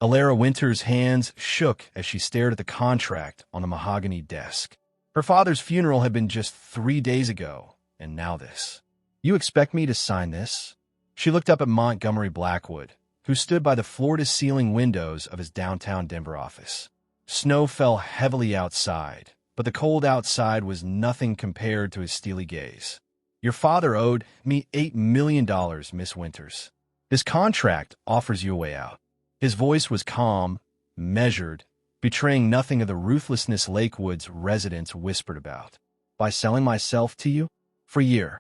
Alara Winter's hands shook as she stared at the contract on the mahogany desk. Her father's funeral had been just 3 days ago, and now this. You expect me to sign this? She looked up at Montgomery Blackwood, who stood by the floor-to-ceiling windows of his downtown Denver office. Snow fell heavily outside, but the cold outside was nothing compared to his steely gaze. Your father owed me $8 million, Miss Winters. This contract offers you a way out. His voice was calm, measured, betraying nothing of the ruthlessness Lakewood's residents whispered about. By selling myself to you? For a year.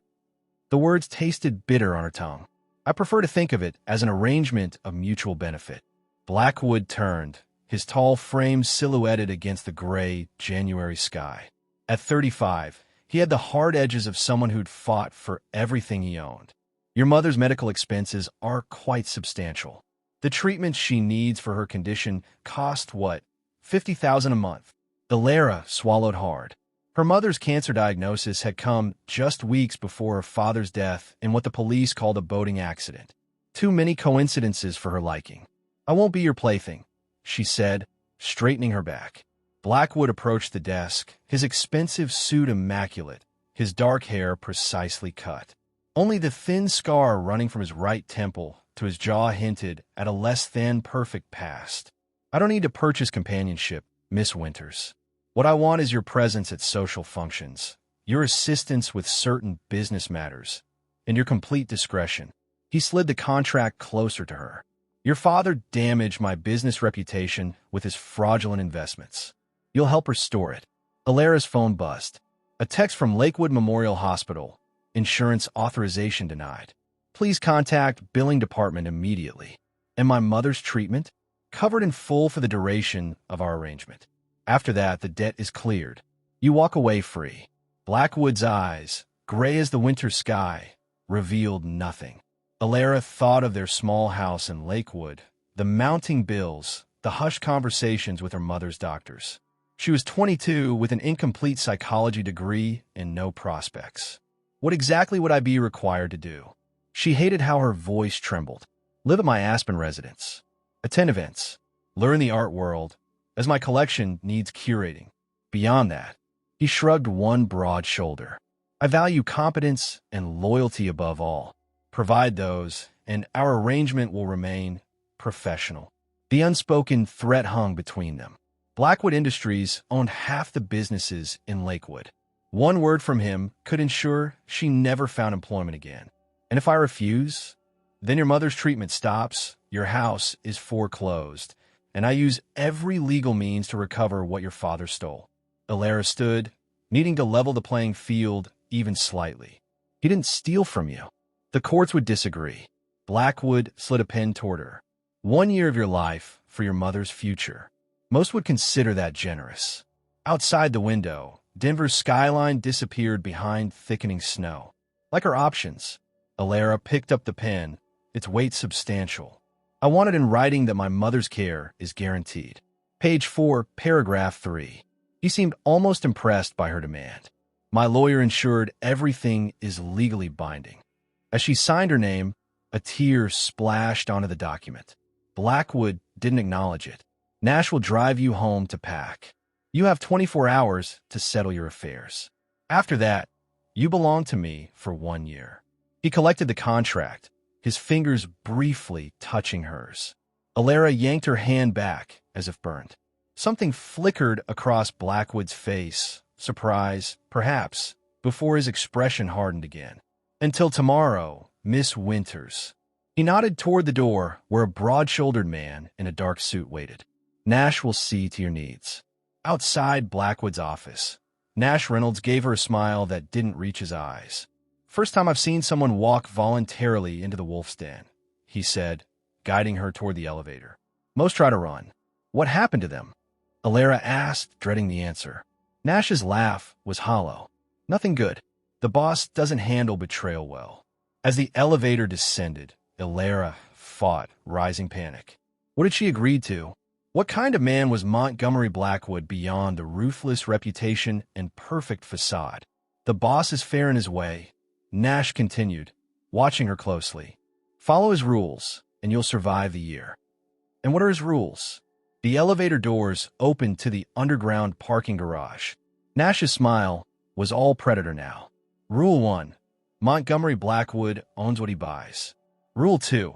The words tasted bitter on her tongue. I prefer to think of it as an arrangement of mutual benefit. Blackwood turned, his tall frame silhouetted against the gray January sky. At 35, he had the hard edges of someone who'd fought for everything he owned. Your mother's medical expenses are quite substantial. The treatment she needs for her condition cost, what, $50,000 a month? Alara swallowed hard. Her mother's cancer diagnosis had come just weeks before her father's death in what the police called a boating accident. Too many coincidences for her liking. I won't be your plaything, she said, straightening her back. Blackwood approached the desk, his expensive suit immaculate, his dark hair precisely cut. Only the thin scar running from his right temple to his jaw hinted at a less than perfect past. I don't need to purchase companionship, Miss Winters. What I want is your presence at social functions, your assistance with certain business matters, and your complete discretion. He slid the contract closer to her. Your father damaged my business reputation with his fraudulent investments. You'll help restore it. Alara's phone buzzed. A text from Lakewood Memorial Hospital. Insurance authorization denied. Please contact billing department immediately. And my mother's treatment? Covered in full for the duration of our arrangement. After that, the debt is cleared. You walk away free. Blackwood's eyes, gray as the winter sky, revealed nothing. Alara thought of their small house in Lakewood, the mounting bills, the hushed conversations with her mother's doctors. She was 22 with an incomplete psychology degree and no prospects. What exactly would I be required to do? She hated how her voice trembled. Live at my Aspen residence. Attend events. Learn the art world, as my collection needs curating. Beyond that, he shrugged one broad shoulder. I value competence and loyalty above all. Provide those, and our arrangement will remain professional. The unspoken threat hung between them. Blackwood Industries owned half the businesses in Lakewood. One word from him could ensure she never found employment again. And if I refuse, then your mother's treatment stops, your house is foreclosed, and I use every legal means to recover what your father stole. Alara stood, needing to level the playing field even slightly. He didn't steal from you. The courts would disagree. Blackwood slid a pen toward her. 1 year of your life for your mother's future. Most would consider that generous. Outside the window, Denver's skyline disappeared behind thickening snow. Like her options, Alara picked up the pen, its weight substantial. I want it in writing that my mother's care is guaranteed. Page 4, paragraph 3. He seemed almost impressed by her demand. My lawyer ensured everything is legally binding. As she signed her name, a tear splashed onto the document. Blackwood didn't acknowledge it. Nash will drive you home to pack. You have 24 hours to settle your affairs. After that, you belong to me for 1 year. He collected the contract, his fingers briefly touching hers. Alara yanked her hand back as if burned. Something flickered across Blackwood's face, surprise, perhaps, before his expression hardened again. Until tomorrow, Miss Winters. He nodded toward the door where a broad-shouldered man in a dark suit waited. Nash will see to your needs. Outside Blackwood's office, Nash Reynolds gave her a smile that didn't reach his eyes. First time I've seen someone walk voluntarily into the wolf's den, he said, guiding her toward the elevator. Most try to run. What happened to them? Alara asked, dreading the answer. Nash's laugh was hollow. Nothing good. The boss doesn't handle betrayal well. As the elevator descended, Alara fought rising panic. What had she agreed to? What kind of man was Montgomery Blackwood beyond the ruthless reputation and perfect facade? The boss is fair in his way, Nash continued, watching her closely. Follow his rules, and you'll survive the year. And what are his rules? The elevator doors opened to the underground parking garage. Nash's smile was all Predator now. Rule 1. Montgomery Blackwood owns what he buys. Rule 2.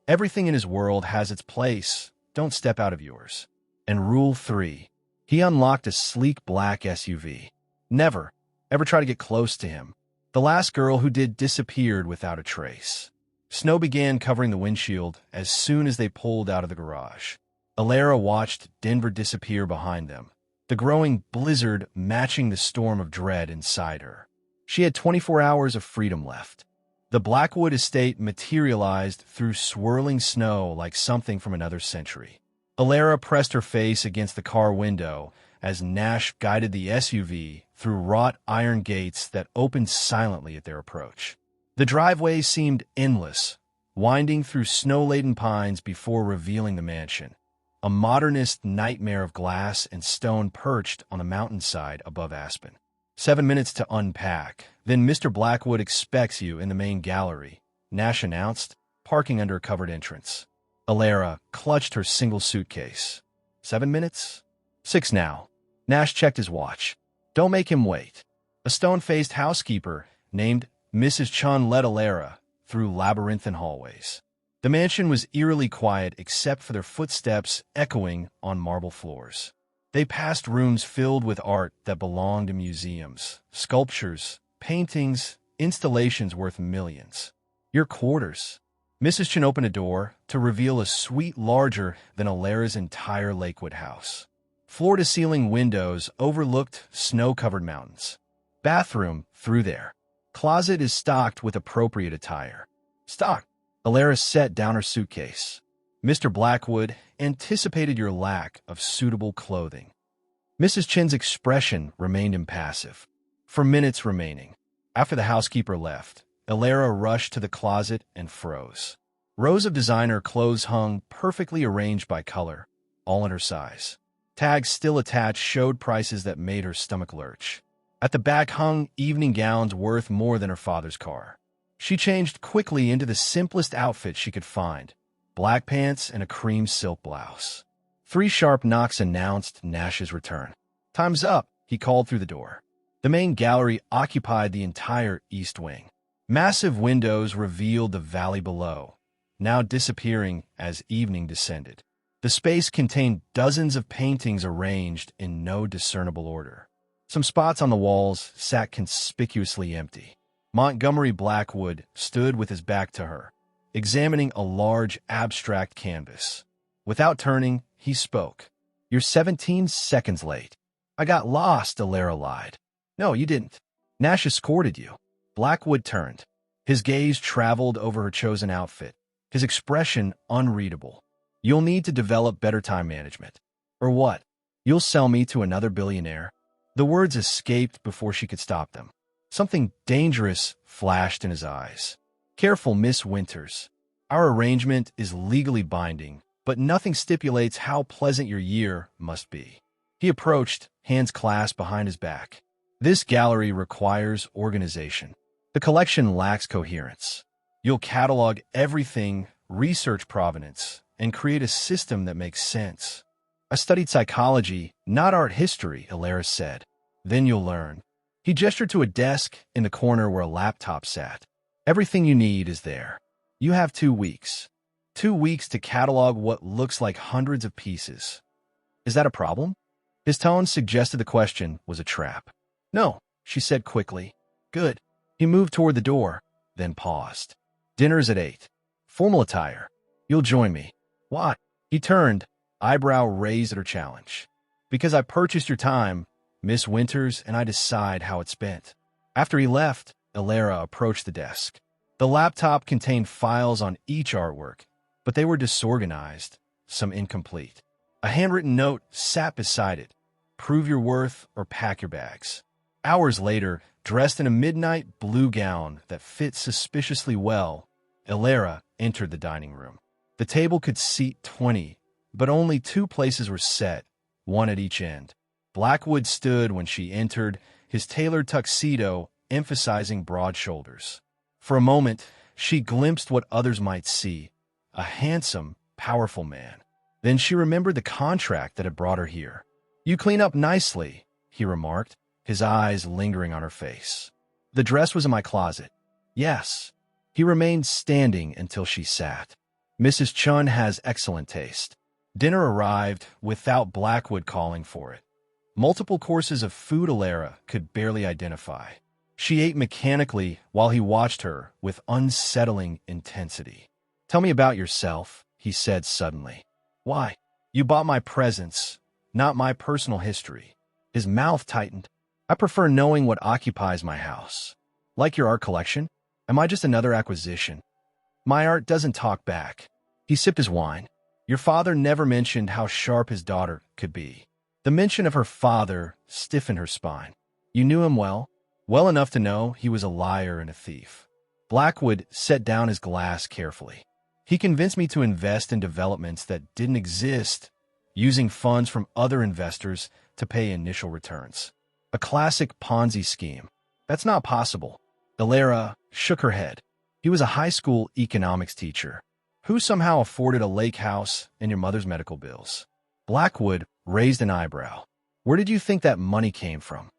Everything in his world has its place. Don't step out of yours. And Rule 3. He unlocked a sleek black SUV. Never, ever try to get close to him. The last girl who did disappeared without a trace. Snow began covering the windshield as soon as they pulled out of the garage. Alara watched Denver disappear behind them, the growing blizzard matching the storm of dread inside her. She had 24 hours of freedom left. The Blackwood estate materialized through swirling snow like something from another century. Alara pressed her face against the car window as Nash guided the SUV through wrought iron gates that opened silently at their approach. The driveway seemed endless, winding through snow-laden pines before revealing the mansion, a modernist nightmare of glass and stone perched on the mountainside above Aspen. 7 minutes to unpack, then Mr. Blackwood expects you in the main gallery, Nash announced, parking under a covered entrance. Alara clutched her single suitcase. 7 minutes? 6 now. Nash checked his watch. Don't make him wait. A stone-faced housekeeper named Mrs. Chun led Alara through labyrinthine hallways. The mansion was eerily quiet except for their footsteps echoing on marble floors. They passed rooms filled with art that belonged to museums, sculptures, paintings, installations worth millions. Your quarters. Mrs. Chun opened a door to reveal a suite larger than Alara's entire Lakewood house. Floor-to-ceiling windows overlooked snow-covered mountains. Bathroom through there. Closet is stocked with appropriate attire. Stocked. Alara set down her suitcase. Mr. Blackwood anticipated your lack of suitable clothing. Mrs. Chin's expression remained impassive. For minutes remaining, after the housekeeper left, Alara rushed to the closet and froze. Rows of designer clothes hung perfectly arranged by color, all in her size. Tags still attached showed prices that made her stomach lurch. At the back hung evening gowns worth more than her father's car. She changed quickly into the simplest outfit she could find, black pants and a cream silk blouse. 3 sharp knocks announced Nash's return. Time's up, he called through the door. The main gallery occupied the entire east wing. Massive windows revealed the valley below, now disappearing as evening descended. The space contained dozens of paintings arranged in no discernible order. Some spots on the walls sat conspicuously empty. Montgomery Blackwood stood with his back to her, examining a large abstract canvas. Without turning, he spoke. You're 17 seconds late. I got lost, Alara lied. No, you didn't. Nash escorted you. Blackwood turned. His gaze traveled over her chosen outfit, his expression unreadable. You'll need to develop better time management. Or what? You'll sell me to another billionaire? The words escaped before she could stop them. Something dangerous flashed in his eyes. Careful, Miss Winters. Our arrangement is legally binding, but nothing stipulates how pleasant your year must be. He approached, hands clasped behind his back. This gallery requires organization. The collection lacks coherence. You'll catalog everything, research provenance, and create a system that makes sense. I studied psychology, not art history, Alara said. Then you'll learn. He gestured to a desk in the corner where a laptop sat. Everything you need is there. You have 2 weeks. 2 weeks to catalog what looks like hundreds of pieces. Is that a problem? His tone suggested the question was a trap. No, she said quickly. Good. He moved toward the door, then paused. Dinner's at 8. Formal attire. You'll join me. Why? He turned, eyebrow raised at her challenge. Because I purchased your time, Miss Winters, and I decide how it's spent. After he left, Alara approached the desk. The laptop contained files on each artwork, but they were disorganized, some incomplete. A handwritten note sat beside it. Prove your worth or pack your bags. Hours later, dressed in a midnight blue gown that fit suspiciously well, Alara entered the dining room. The table could seat 20, but only 2 places were set, one at each end. Blackwood stood when she entered, his tailored tuxedo emphasizing broad shoulders. For a moment, she glimpsed what others might see, a handsome, powerful man. Then she remembered the contract that had brought her here. "You clean up nicely," he remarked, his eyes lingering on her face. "The dress was in my closet." "Yes." He remained standing until she sat. "Mrs. Chun has excellent taste." Dinner arrived without Blackwood calling for it. Multiple courses of food Alara could barely identify. She ate mechanically while he watched her with unsettling intensity. "Tell me about yourself," he said suddenly. "Why? You bought my presents, not my personal history." His mouth tightened. "I prefer knowing what occupies my house. Like your art collection? Am I just another acquisition?" "My art doesn't talk back." He sipped his wine. "Your father never mentioned how sharp his daughter could be." The mention of her father stiffened her spine. "You knew him well? Well enough to know he was a liar and a thief." Blackwood set down his glass carefully. "He convinced me to invest in developments that didn't exist, using funds from other investors to pay initial returns. A classic Ponzi scheme. That's not possible." Alara shook her head. "He was a high school economics teacher who somehow afforded a lake house and your mother's medical bills." Blackwood raised an eyebrow. "Where did you think that money came from?"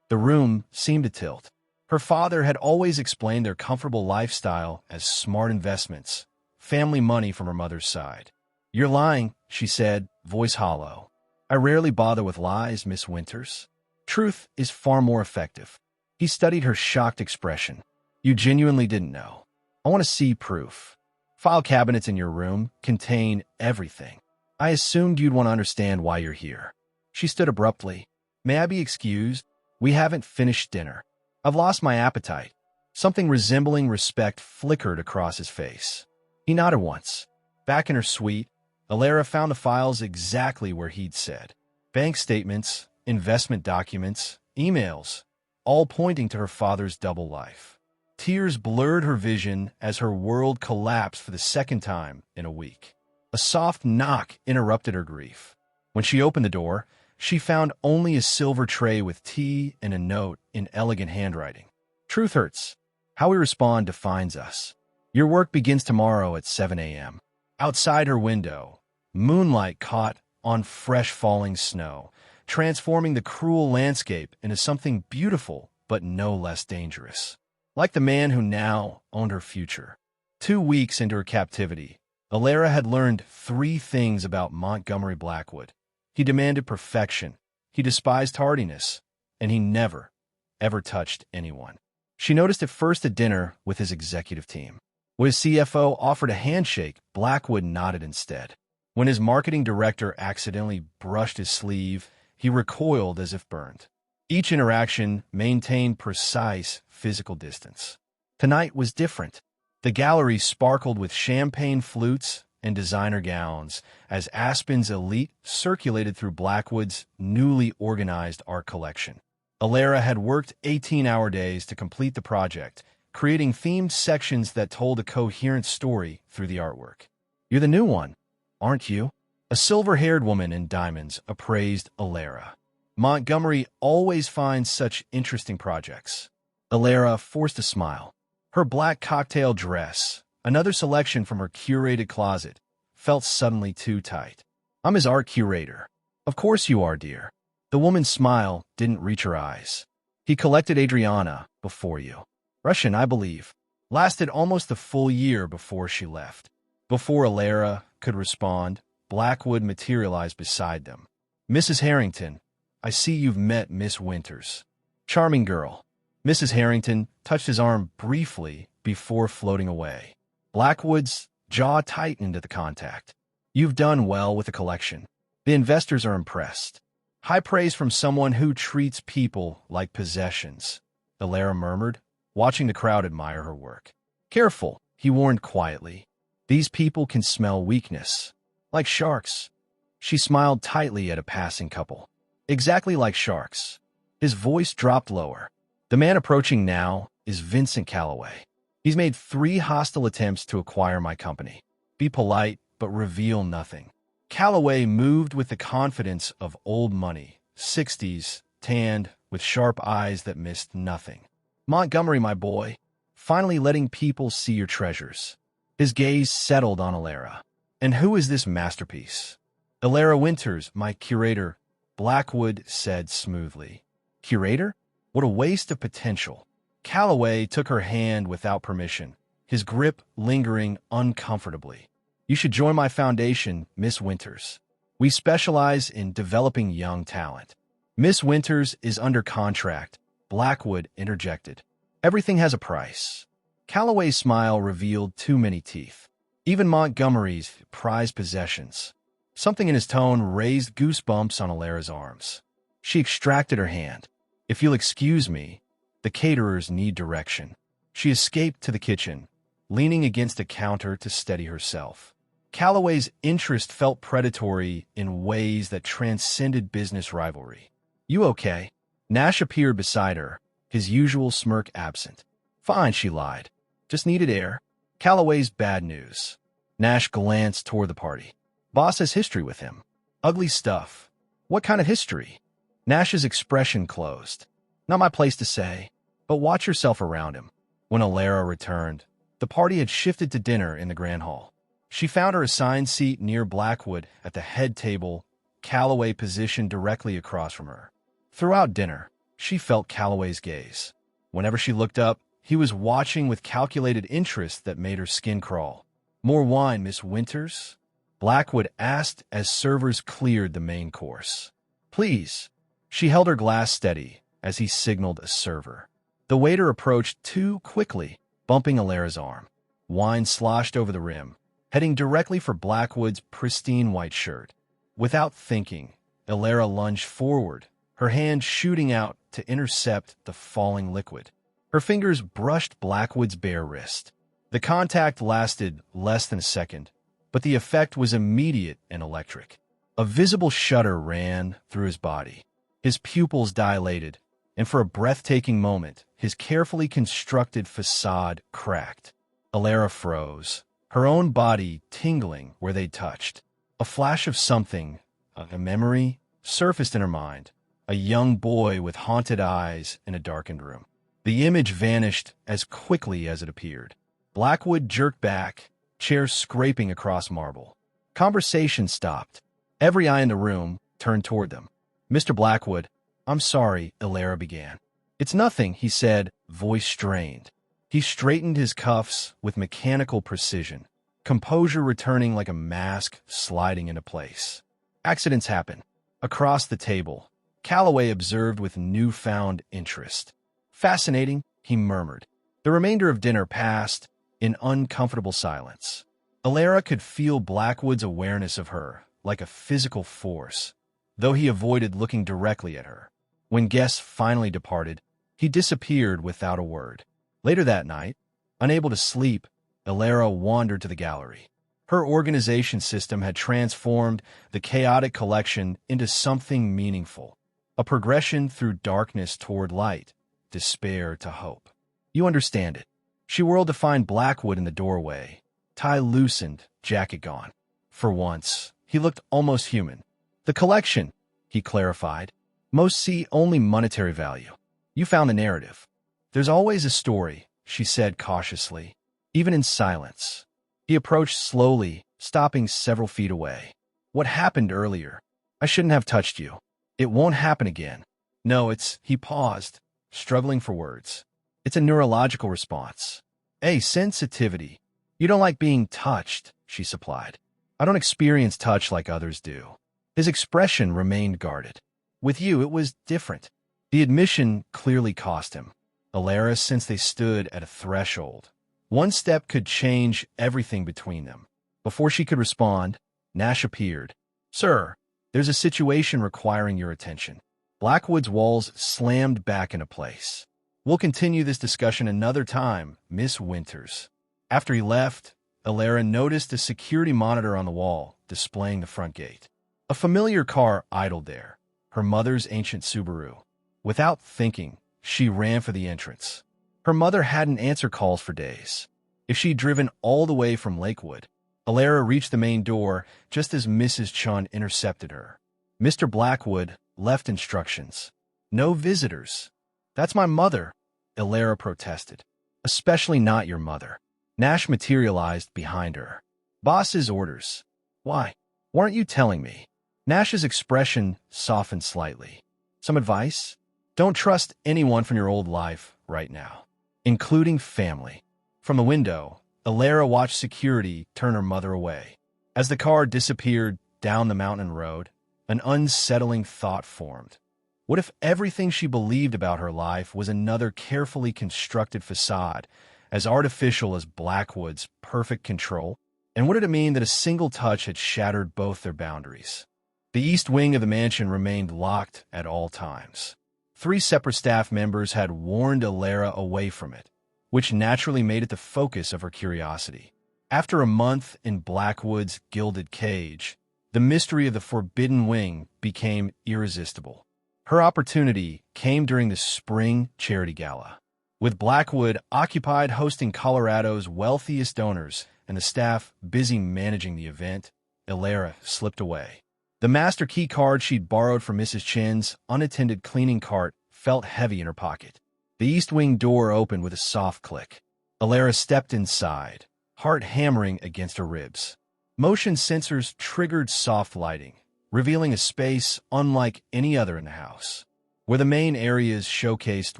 The room seemed to tilt. Her father had always explained their comfortable lifestyle as smart investments, family money from her mother's side. "You're lying," she said, voice hollow. "I rarely bother with lies, Miss Winters. Truth is far more effective." He studied her shocked expression. "You genuinely didn't know. I want to see proof. File cabinets in your room contain everything. I assumed you'd want to understand why you're here." She stood abruptly. "May I be excused? We haven't finished dinner. I've lost my appetite." Something resembling respect flickered across his face. He nodded once. Back in her suite, Alara found the files exactly where he'd said. Bank statements, investment documents, emails, all pointing to her father's double life. Tears blurred her vision as her world collapsed for the second time in a week. A soft knock interrupted her grief. When she opened the door, she found only a silver tray with tea and a note in elegant handwriting. "Truth hurts. How we respond defines us. Your work begins tomorrow at 7 a.m. Outside her window, moonlight caught on fresh falling snow, transforming the cruel landscape into something beautiful but no less dangerous. Like the man who now owned her future. 2 weeks into her captivity, Alara had learned 3 things about Montgomery Blackwood. He demanded perfection, he despised tardiness, and he never, ever touched anyone. She noticed it first at dinner with his executive team. When his CFO offered a handshake, Blackwood nodded instead. When his marketing director accidentally brushed his sleeve, he recoiled as if burned. Each interaction maintained precise physical distance. Tonight was different. The gallery sparkled with champagne flutes and designer gowns as Aspen's elite circulated through Blackwood's newly organized art collection. Alara had worked 18-hour days to complete the project, creating themed sections that told a coherent story through the artwork. "You're the new one, aren't you?" A silver-haired woman in diamonds appraised Alara. "Montgomery always finds such interesting projects." Alara forced a smile. Her black cocktail dress, another selection from her curated closet, felt suddenly too tight. "I'm his art curator." "Of course you are, dear." The woman's smile didn't reach her eyes. "He collected Adriana before you. Russian, I believe. Lasted almost a full year before she left." Before Alara could respond, Blackwood materialized beside them. "Mrs. Harrington, I see you've met Miss Winters. Charming girl." Mrs. Harrington touched his arm briefly before floating away. Blackwood's jaw tightened at the contact. "You've done well with the collection. The investors are impressed." "High praise from someone who treats people like possessions," Alara murmured, watching the crowd admire her work. "Careful," he warned quietly. "These people can smell weakness. Like sharks." She smiled tightly at a passing couple. "Exactly like sharks." His voice dropped lower. "The man approaching now is Vincent Calloway. He's made 3 hostile attempts to acquire my company. Be polite, but reveal nothing." Calloway moved with the confidence of old money, 60s, tanned, with sharp eyes that missed nothing. "Montgomery, my boy, finally letting people see your treasures." His gaze settled on Alara. "And who is this masterpiece?" Elara Winters, my curator, Blackwood said smoothly. Curator? What a waste of potential. Calloway took her hand without permission, his grip lingering uncomfortably. You should join my foundation, Miss Winters. We specialize in developing young talent. Miss Winters is under contract, Blackwood interjected. Everything has a price. Calloway's smile revealed too many teeth. Even Montgomery's prized possessions. Something in his tone raised goosebumps on Elara's arms. She extracted her hand. If you'll excuse me, the caterers need direction. She escaped to the kitchen, leaning against a counter to steady herself. Calloway's interest felt predatory in ways that transcended business rivalry. You okay? Nash appeared beside her, his usual smirk absent. Fine, she lied. Just needed air. Calloway's bad news. Nash glanced toward the party. Boss has history with him. Ugly stuff. What kind of history? Nash's expression closed. Not my place to say, but watch yourself around him. When Elara returned, the party had shifted to dinner in the grand hall. She found her assigned seat near Blackwood at the head table, Calloway positioned directly across from her. Throughout dinner, she felt Calloway's gaze. Whenever she looked up, he was watching with calculated interest that made her skin crawl. More wine, Miss Winters? Blackwood asked as servers cleared the main course. Please. She held her glass steady as he signaled a server. The waiter approached too quickly, bumping Elara's arm. Wine sloshed over the rim, heading directly for Blackwood's pristine white shirt. Without thinking, Elara lunged forward, her hand shooting out to intercept the falling liquid. Her fingers brushed Blackwood's bare wrist. The contact lasted less than a second, but the effect was immediate and electric. A visible shudder ran through his body. His pupils dilated, and for a breathtaking moment, his carefully constructed facade cracked. Elara froze, her own body tingling where they touched. A flash of something, a memory, surfaced in her mind. A young boy with haunted eyes in a darkened room. The image vanished as quickly as it appeared. Blackwood jerked back, chair scraping across marble. Conversation stopped. Every eye in the room turned toward them. Mr. Blackwood, I'm sorry, Elara began. It's nothing, he said, voice strained. He straightened his cuffs with mechanical precision, composure returning like a mask sliding into place. Accidents happen. Across the table, Calloway observed with newfound interest. Fascinating, he murmured. The remainder of dinner passed in uncomfortable silence. Elara could feel Blackwood's awareness of her like a physical force, though he avoided looking directly at her. When guests finally departed, he disappeared without a word. Later that night, unable to sleep, Elara wandered to the gallery. Her organization system had transformed the chaotic collection into something meaningful, a progression through darkness toward light, despair to hope. You understand it. She whirled to find Blackwood in the doorway, tie loosened, jacket gone. For once, he looked almost human. The collection, he clarified. Most see only monetary value. You found the narrative. There's always a story, she said cautiously, even in silence. He approached slowly, stopping several feet away. What happened earlier? I shouldn't have touched you. It won't happen again. No, he paused, struggling for words. It's a neurological response. A sensitivity. You don't like being touched, she supplied. I don't experience touch like others do. His expression remained guarded. With you, it was different. The admission clearly cost him. Elara, since they stood at a threshold. One step could change everything between them. Before she could respond, Nash appeared. Sir, there's a situation requiring your attention. Blackwood's walls slammed back into place. We'll continue this discussion another time, Miss Winters. After he left, Elara noticed a security monitor on the wall, displaying the front gate. A familiar car idled there, her mother's ancient Subaru. Without thinking, she ran for the entrance. Her mother hadn't answered calls for days. If she'd driven all the way from Lakewood, Elara reached the main door just as Mrs. Chun intercepted her. Mr. Blackwood left instructions. No visitors. That's my mother, Elara protested. Especially not your mother. Nash materialized behind her. Boss's orders. Why? Why aren't you telling me? Nash's expression softened slightly. Some advice? Don't trust anyone from your old life right now, including family. From the window, Alara watched security turn her mother away. As the car disappeared down the mountain road, an unsettling thought formed. What if everything she believed about her life was another carefully constructed facade, as artificial as Blackwood's perfect control? And what did it mean that a single touch had shattered both their boundaries? The east wing of the mansion remained locked at all times. 3 separate staff members had warned Alara away from it, which naturally made it the focus of her curiosity. After a month in Blackwood's gilded cage, the mystery of the Forbidden Wing became irresistible. Her opportunity came during the spring charity gala. With Blackwood occupied hosting Colorado's wealthiest donors and the staff busy managing the event, Alara slipped away. The master key card she'd borrowed from Mrs. Chin's unattended cleaning cart felt heavy in her pocket. The east wing door opened with a soft click. Alara stepped inside, heart hammering against her ribs. Motion sensors triggered soft lighting, revealing a space unlike any other in the house. Where the main areas showcased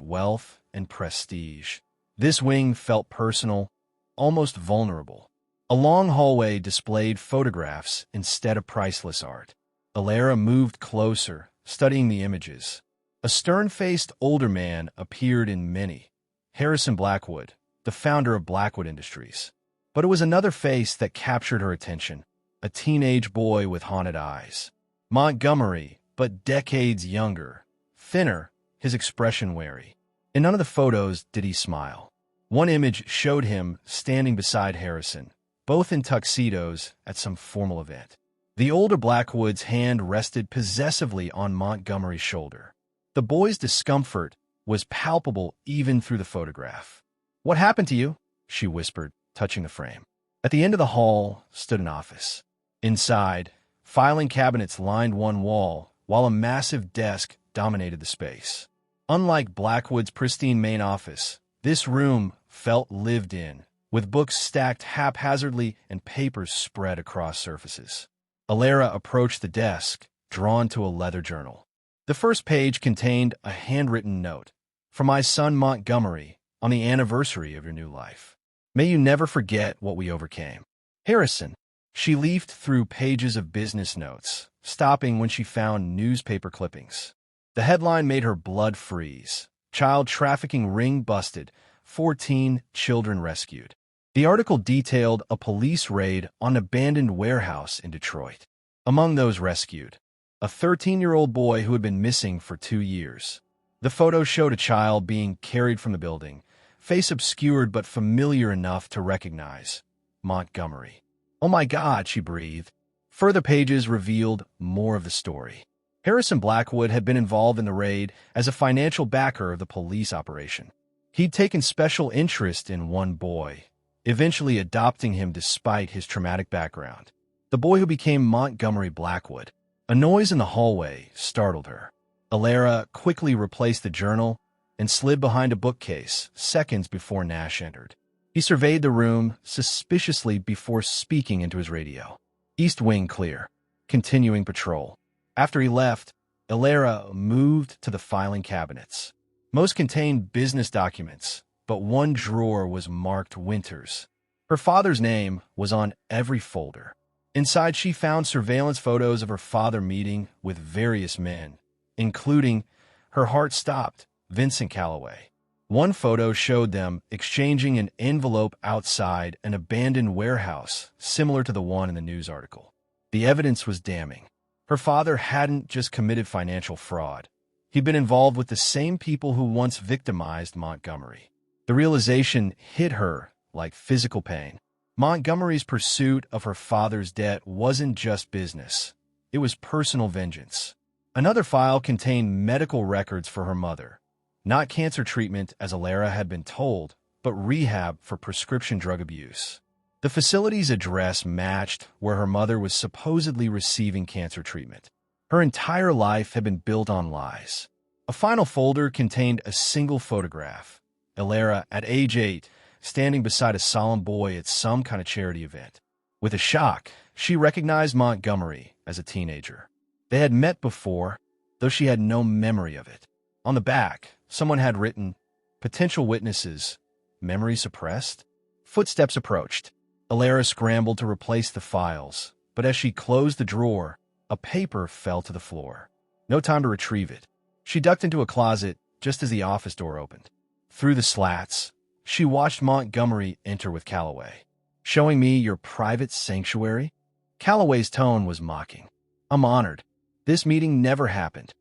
wealth and prestige, this wing felt personal, almost vulnerable. A long hallway displayed photographs instead of priceless art. Alara moved closer, studying the images. A stern-faced older man appeared in many. Harrison Blackwood, the founder of Blackwood Industries. But it was another face that captured her attention, a teenage boy with haunted eyes. Montgomery, but decades younger. Thinner, his expression wary. In none of the photos did he smile. One image showed him standing beside Harrison, both in tuxedos at some formal event. The older Blackwood's hand rested possessively on Montgomery's shoulder. The boy's discomfort was palpable even through the photograph. "What happened to you?" she whispered, touching the frame. At the end of the hall stood an office. Inside, filing cabinets lined one wall, while a massive desk dominated the space. Unlike Blackwood's pristine main office, this room felt lived in, with books stacked haphazardly and papers spread across surfaces. Alara approached the desk, drawn to a leather journal. The first page contained a handwritten note. "For my son Montgomery, on the anniversary of your new life. May you never forget what we overcame. Harrison." She leafed through pages of business notes, stopping when she found newspaper clippings. The headline made her blood freeze. "Child trafficking ring busted, 14 children rescued." The article detailed a police raid on an abandoned warehouse in Detroit. Among those rescued, a 13-year-old boy who had been missing for 2 years. The photo showed a child being carried from the building, face obscured but familiar enough to recognize Montgomery. "Oh my God," she breathed. Further pages revealed more of the story. Harrison Blackwood had been involved in the raid as a financial backer of the police operation. He'd taken special interest in one boy, eventually adopting him despite his traumatic background. The boy who became Montgomery Blackwood. A noise in the hallway startled her. Alara quickly replaced the journal and slid behind a bookcase seconds before Nash entered. He surveyed the room suspiciously before speaking into his radio. "East wing clear. Continuing patrol." After he left, Alara moved to the filing cabinets. Most contained business documents, but one drawer was marked Winters. Her father's name was on every folder. Inside, she found surveillance photos of her father meeting with various men, including, her heart stopped, Vincent Calloway. One photo showed them exchanging an envelope outside an abandoned warehouse, similar to the one in the news article. The evidence was damning. Her father hadn't just committed financial fraud. He'd been involved with the same people who once victimized Montgomery. The realization hit her like physical pain. Montgomery's pursuit of her father's debt wasn't just business. It was personal vengeance. Another file contained medical records for her mother. Not cancer treatment, as Alara had been told, but rehab for prescription drug abuse. The facility's address matched where her mother was supposedly receiving cancer treatment. Her entire life had been built on lies. A final folder contained a single photograph. Alara, at age 8, standing beside a solemn boy at some kind of charity event. With a shock, she recognized Montgomery as a teenager. They had met before, though she had no memory of it. On the back, someone had written, "Potential witnesses. Memory suppressed?" Footsteps approached. Alara scrambled to replace the files, but as she closed the drawer, a paper fell to the floor. No time to retrieve it. She ducked into a closet just as the office door opened. Through the slats, she watched Montgomery enter with Calloway. "Showing me your private sanctuary?" Calloway's tone was mocking. "I'm honored. This meeting never happened."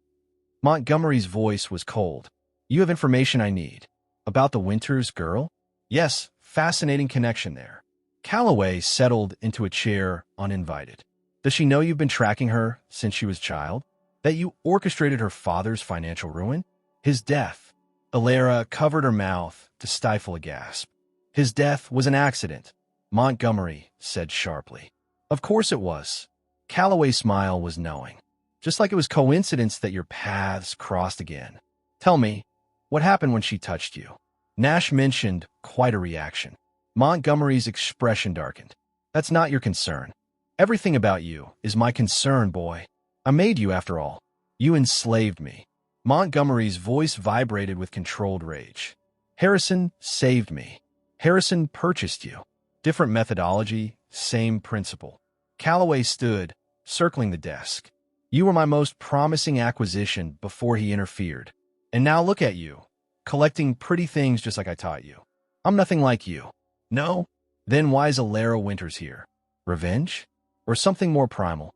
Montgomery's voice was cold. "You have information I need. About the Winters girl?" "Yes, fascinating connection there." Calloway settled into a chair uninvited. "Does she know you've been tracking her since she was a child? That you orchestrated her father's financial ruin? His death?" Alara covered her mouth to stifle a gasp. "His death was an accident," Montgomery said sharply. "Of course it was." Calloway's smile was knowing. "Just like it was coincidence that your paths crossed again. Tell me, what happened when she touched you?" Nash mentioned quite a reaction. Montgomery's expression darkened. "That's not your concern. Everything about you is my concern, boy. I made you, after all. You enslaved me." Montgomery's voice vibrated with controlled rage. "Harrison saved me. Harrison purchased you. Different methodology, same principle." Calloway stood, circling the desk. "You were my most promising acquisition before he interfered. And now look at you, collecting pretty things just like I taught you. I'm nothing like you." "No? Then why is Alara Winters here? Revenge? Or something more primal?"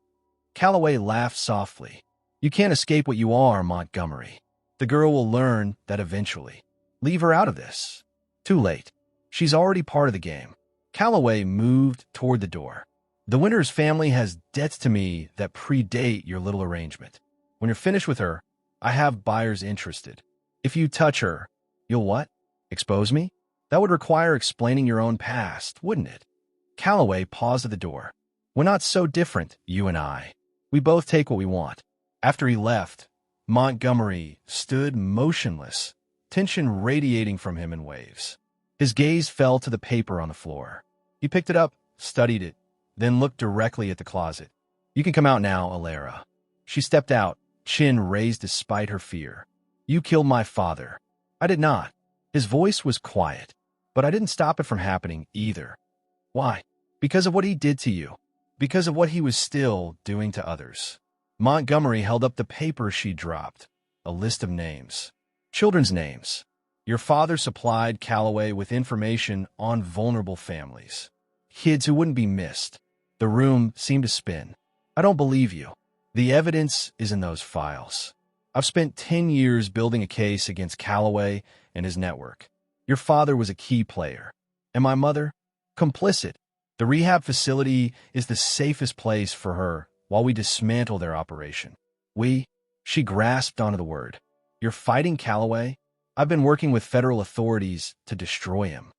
Calloway laughed softly. "You can't escape what you are, Montgomery. The girl will learn that eventually. Leave her out of this. Too late. She's already part of the game." Calloway moved toward the door. "The Winters family has debts to me that predate your little arrangement. When you're finished with her, I have buyers interested. If you touch her, you'll what? Expose me? That would require explaining your own past, wouldn't it?" Calloway paused at the door. "We're not so different, you and I. We both take what we want." After he left, Montgomery stood motionless, tension radiating from him in waves. His gaze fell to the paper on the floor. He picked it up, studied it, then looked directly at the closet. "You can come out now, Alara." She stepped out, chin raised despite her fear. "You killed my father." "I did not." His voice was quiet, but I didn't stop it from happening either. "Why?" "Because of what he did to you. Because of what he was still doing to others." Montgomery held up the paper she dropped, a list of names. Children's names. "Your father supplied Calloway with information on vulnerable families. Kids who wouldn't be missed." The room seemed to spin. "I don't believe you. The evidence is in those files. I've spent 10 years building a case against Calloway and his network. Your father was a key player. And my mother? Complicit. The rehab facility is the safest place for her while we dismantle their operation. She grasped onto the word. "You're fighting Calloway?" "I've been working with federal authorities to destroy him."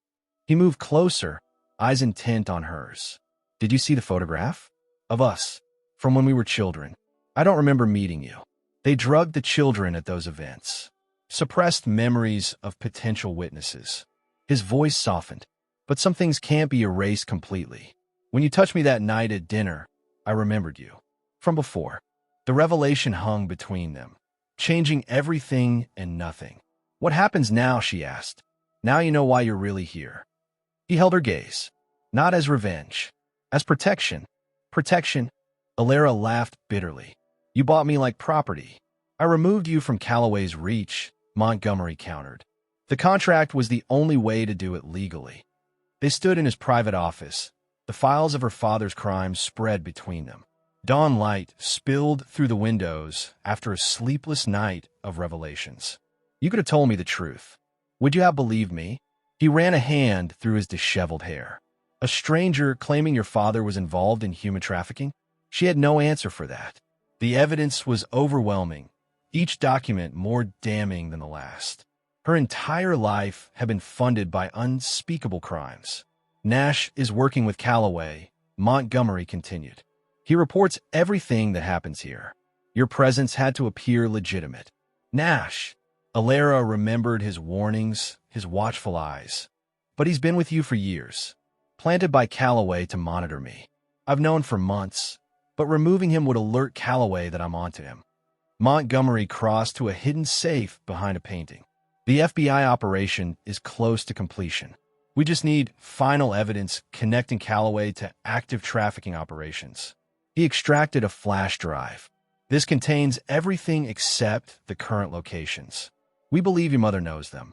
He moved closer, eyes intent on hers. "Did you see the photograph? Of us, from when we were children. I don't remember meeting you. They drugged the children at those events. Suppressed memories of potential witnesses." His voice softened. "But some things can't be erased completely. When you touched me that night at dinner, I remembered you. From before." The revelation hung between them, changing everything and nothing. "What happens now?" she asked. "Now you know why you're really here." He held her gaze. "Not as revenge. As protection." "Protection?" Alara laughed bitterly. "You bought me like property." "I removed you from Calloway's reach," Montgomery countered. "The contract was the only way to do it legally." They stood in his private office. The files of her father's crimes spread between them. Dawn light spilled through the windows after a sleepless night of revelations. "You could have told me the truth. Would you have believed me?" He ran a hand through his disheveled hair. "A stranger claiming your father was involved in human trafficking?" She had no answer for that. The evidence was overwhelming, each document more damning than the last. Her entire life had been funded by unspeakable crimes. "Nash is working with Calloway," Montgomery continued. "He reports everything that happens here. Your presence had to appear legitimate." "Nash!" Alara remembered his warnings, his watchful eyes. "But he's been with you for years, planted by Calloway to monitor me. I've known for months, but removing him would alert Calloway that I'm onto him. Montgomery crossed to a hidden safe behind a painting. The FBI operation is close to completion. We just need final evidence connecting Calloway to active trafficking operations. He extracted a flash drive. This contains everything except the current locations. We believe your mother knows them.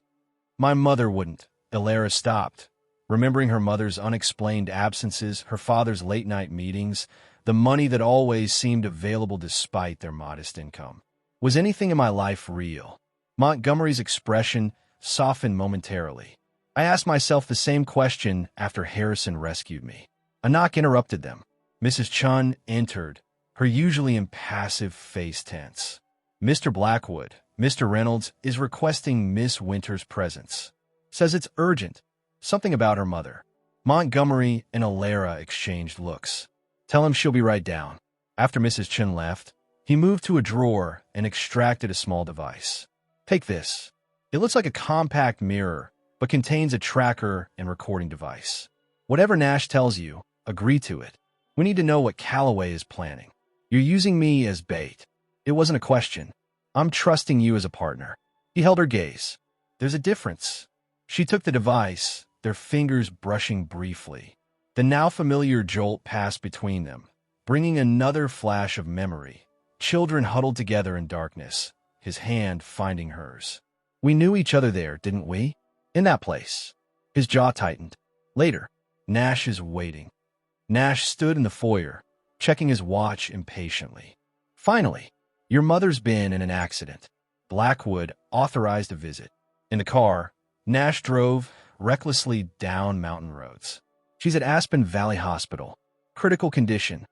My mother wouldn't. Ilera stopped, remembering her mother's unexplained absences, her father's late-night meetings, the money that always seemed available despite their modest income. Was anything in my life real? Montgomery's expression softened momentarily. I asked myself the same question after Harrison rescued me. A knock interrupted them. Mrs. Chun entered, her usually impassive face tense. Mr. Blackwood, Mr. Reynolds, is requesting Miss Winter's presence. Says it's urgent. Something about her mother. Montgomery and Ilera exchanged looks. Tell him she'll be right down. After Mrs. Chun left, he moved to a drawer and extracted a small device. Take this. It looks like a compact mirror, but contains a tracker and recording device. Whatever Nash tells you, agree to it. We need to know what Calloway is planning. You're using me as bait. It wasn't a question. I'm trusting you as a partner. He held her gaze. There's a difference. She took the device, their fingers brushing briefly. The now familiar jolt passed between them, bringing another flash of memory. Children huddled together in darkness, his hand finding hers. We knew each other there, didn't we? In that place. His jaw tightened. Later, Nash is waiting. Nash stood in the foyer, checking his watch impatiently. Finally, your mother's been in an accident. Blackwood authorized a visit. In the car, Nash drove recklessly down mountain roads. She's at Aspen Valley Hospital. Critical condition.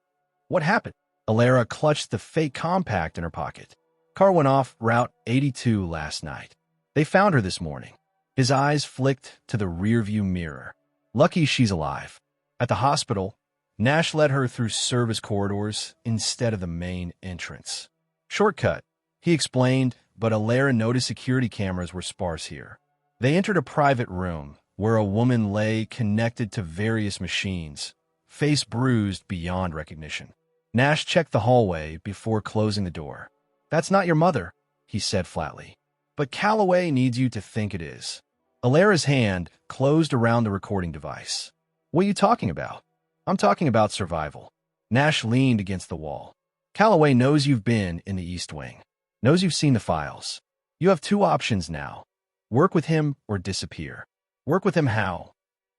What happened? Ilera clutched the fake compact in her pocket. Car went off Route 82 last night. They found her this morning. His eyes flicked to the rearview mirror. Lucky she's alive. At the hospital, Nash led her through service corridors instead of the main entrance. Shortcut, he explained, but Ilera noticed security cameras were sparse here. They entered a private room where a woman lay connected to various machines, face bruised beyond recognition. Nash checked the hallway before closing the door. That's not your mother, he said flatly. But Calloway needs you to think it is. Ilera's hand closed around the recording device. What are you talking about? I'm talking about survival. Nash leaned against the wall. Calloway knows you've been in the East Wing. Knows you've seen the files. You have two options now. Work with him or disappear. Work with him how?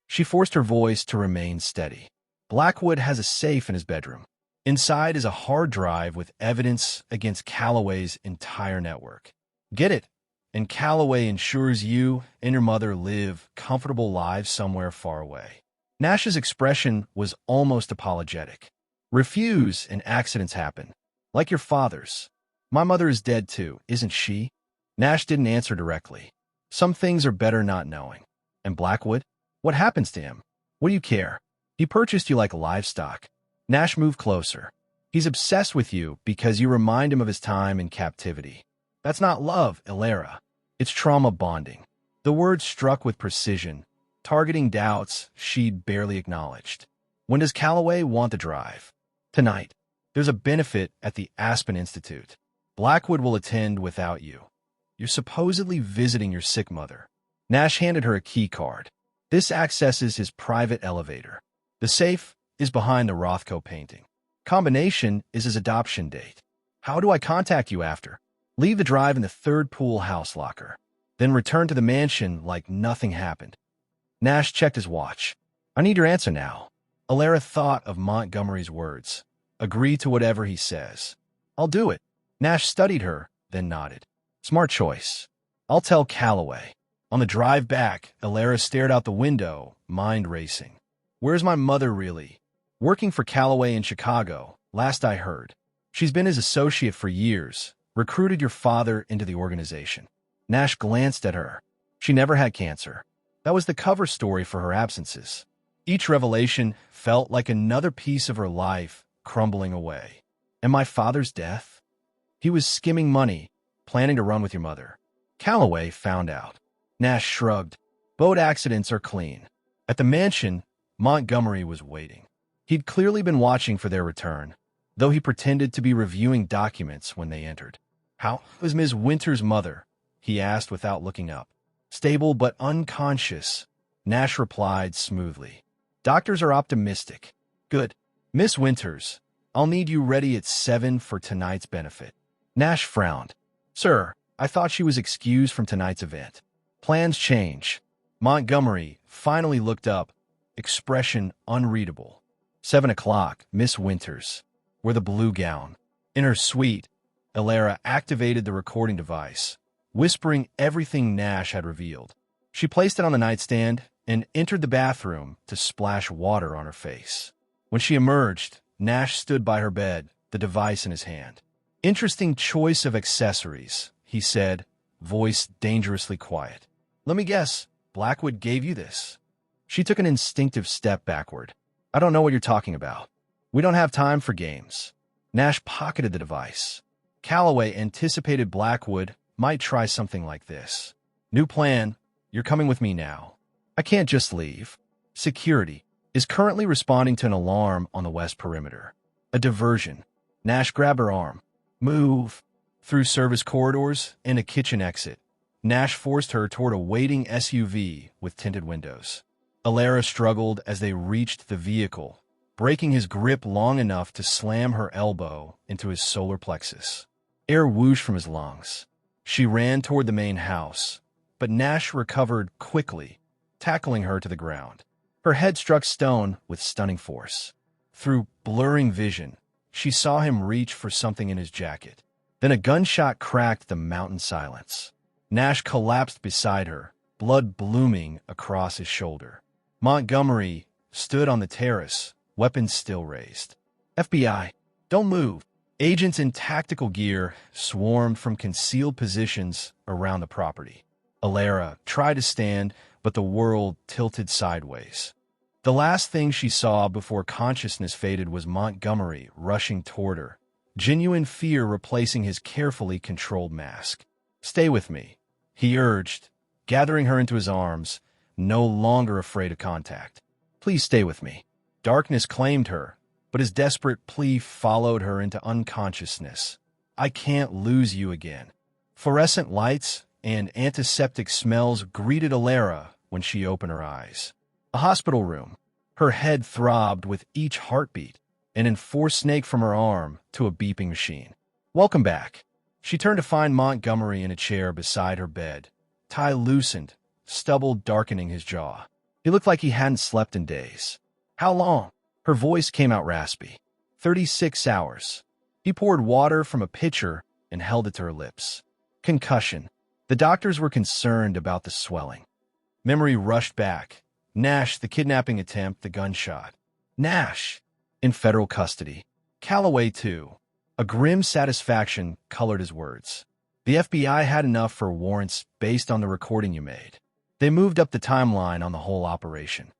She forced her voice to remain steady. Blackwood has a safe in his bedroom. Inside is a hard drive with evidence against Calloway's entire network. Get it, and Calloway ensures you and your mother live comfortable lives somewhere far away. Nash's expression was almost apologetic. Refuse and accidents happen. Like your father's. My mother is dead too, isn't she? Nash didn't answer directly. Some things are better not knowing. And Blackwood? What happens to him? What do you care? He purchased you like livestock. Nash moved closer. He's obsessed with you because you remind him of his time in captivity. That's not love, Ilera. It's trauma bonding. The word struck with precision, targeting doubts she'd barely acknowledged. When does Calloway want the drive? Tonight. There's a benefit at the Aspen Institute. Blackwood will attend without you. You're supposedly visiting your sick mother. Nash handed her a key card. This accesses his private elevator. The safe is behind the Rothko painting. Combination is his adoption date. How do I contact you after? Leave the drive in the third pool house locker. Then return to the mansion like nothing happened. Nash checked his watch. I need your answer now. Ilera thought of Montgomery's words. Agree to whatever he says. I'll do it. Nash studied her, then nodded. Smart choice. I'll tell Calloway. On the drive back, Ilera stared out the window, mind racing. Where's my mother really? Working for Calloway in Chicago, last I heard. She's been his associate for years, recruited your father into the organization. Nash glanced at her. She never had cancer. That was the cover story for her absences. Each revelation felt like another piece of her life crumbling away. And my father's death? He was skimming money, planning to run with your mother. Calloway found out. Nash shrugged. Boat accidents are clean. At the mansion, Montgomery was waiting. He'd clearly been watching for their return. though he pretended to be reviewing documents when they entered. "How was Ms. Winter's mother?" he asked without looking up. "Stable but unconscious," Nash replied smoothly. "Doctors are optimistic." "Good. Miss Winters, I'll need you ready at 7 for tonight's benefit." Nash frowned. "Sir, I thought she was excused from tonight's event." "Plans change." Montgomery finally looked up, expression unreadable. 7 o'clock, Miss Winters, wore the blue gown. In her suite, Elara activated the recording device, whispering everything Nash had revealed. She placed it on the nightstand and entered the bathroom to splash water on her face. When she emerged, Nash stood by her bed, the device in his hand. "Interesting choice of accessories," he said, voice dangerously quiet. "Let me guess, Blackwood gave you this?" She took an instinctive step backward. "I don't know what you're talking about. We don't have time for games." Nash pocketed the device. Calloway anticipated Blackwood might try something like this. "New plan. You're coming with me now." "I can't just leave. Security is currently responding to an alarm on the west perimeter. A diversion." Nash grabbed her arm. "Move." Through service corridors and a kitchen exit, Nash forced her toward a waiting SUV with tinted windows. Elara struggled as they reached the vehicle, breaking his grip long enough to slam her elbow into his solar plexus. Air whooshed from his lungs. She ran toward the main house, but Nash recovered quickly, tackling her to the ground. Her head struck stone with stunning force. Through blurring vision, she saw him reach for something in his jacket. Then a gunshot cracked the mountain silence. Nash collapsed beside her, blood blooming across his shoulder. Montgomery stood on the terrace, weapons still raised. "FBI, don't move." Agents in tactical gear swarmed from concealed positions around the property. Elara tried to stand, but the world tilted sideways. The last thing she saw before consciousness faded was Montgomery rushing toward her, genuine fear replacing his carefully controlled mask. "Stay with me," he urged, gathering her into his arms, no longer afraid of contact. "Please stay with me." Darkness claimed her, but his desperate plea followed her into unconsciousness. "I can't lose you again." Fluorescent lights and antiseptic smells greeted Elara when she opened her eyes. A hospital room. Her head throbbed with each heartbeat, an enforced snake from her arm to a beeping machine. "Welcome back." She turned to find Montgomery in a chair beside her bed, tie loosened, stubble darkening his jaw. He looked like he hadn't slept in days. "How long?" Her voice came out raspy. 36 hours. He poured water from a pitcher and held it to her lips. "Concussion." The doctors were concerned about the swelling. Memory rushed back. Nash, the kidnapping attempt, the gunshot. Nash, in federal custody. Calloway, too. A grim satisfaction colored his words. "The FBI had enough for warrants based on the recording you made." They moved up the timeline on the whole operation.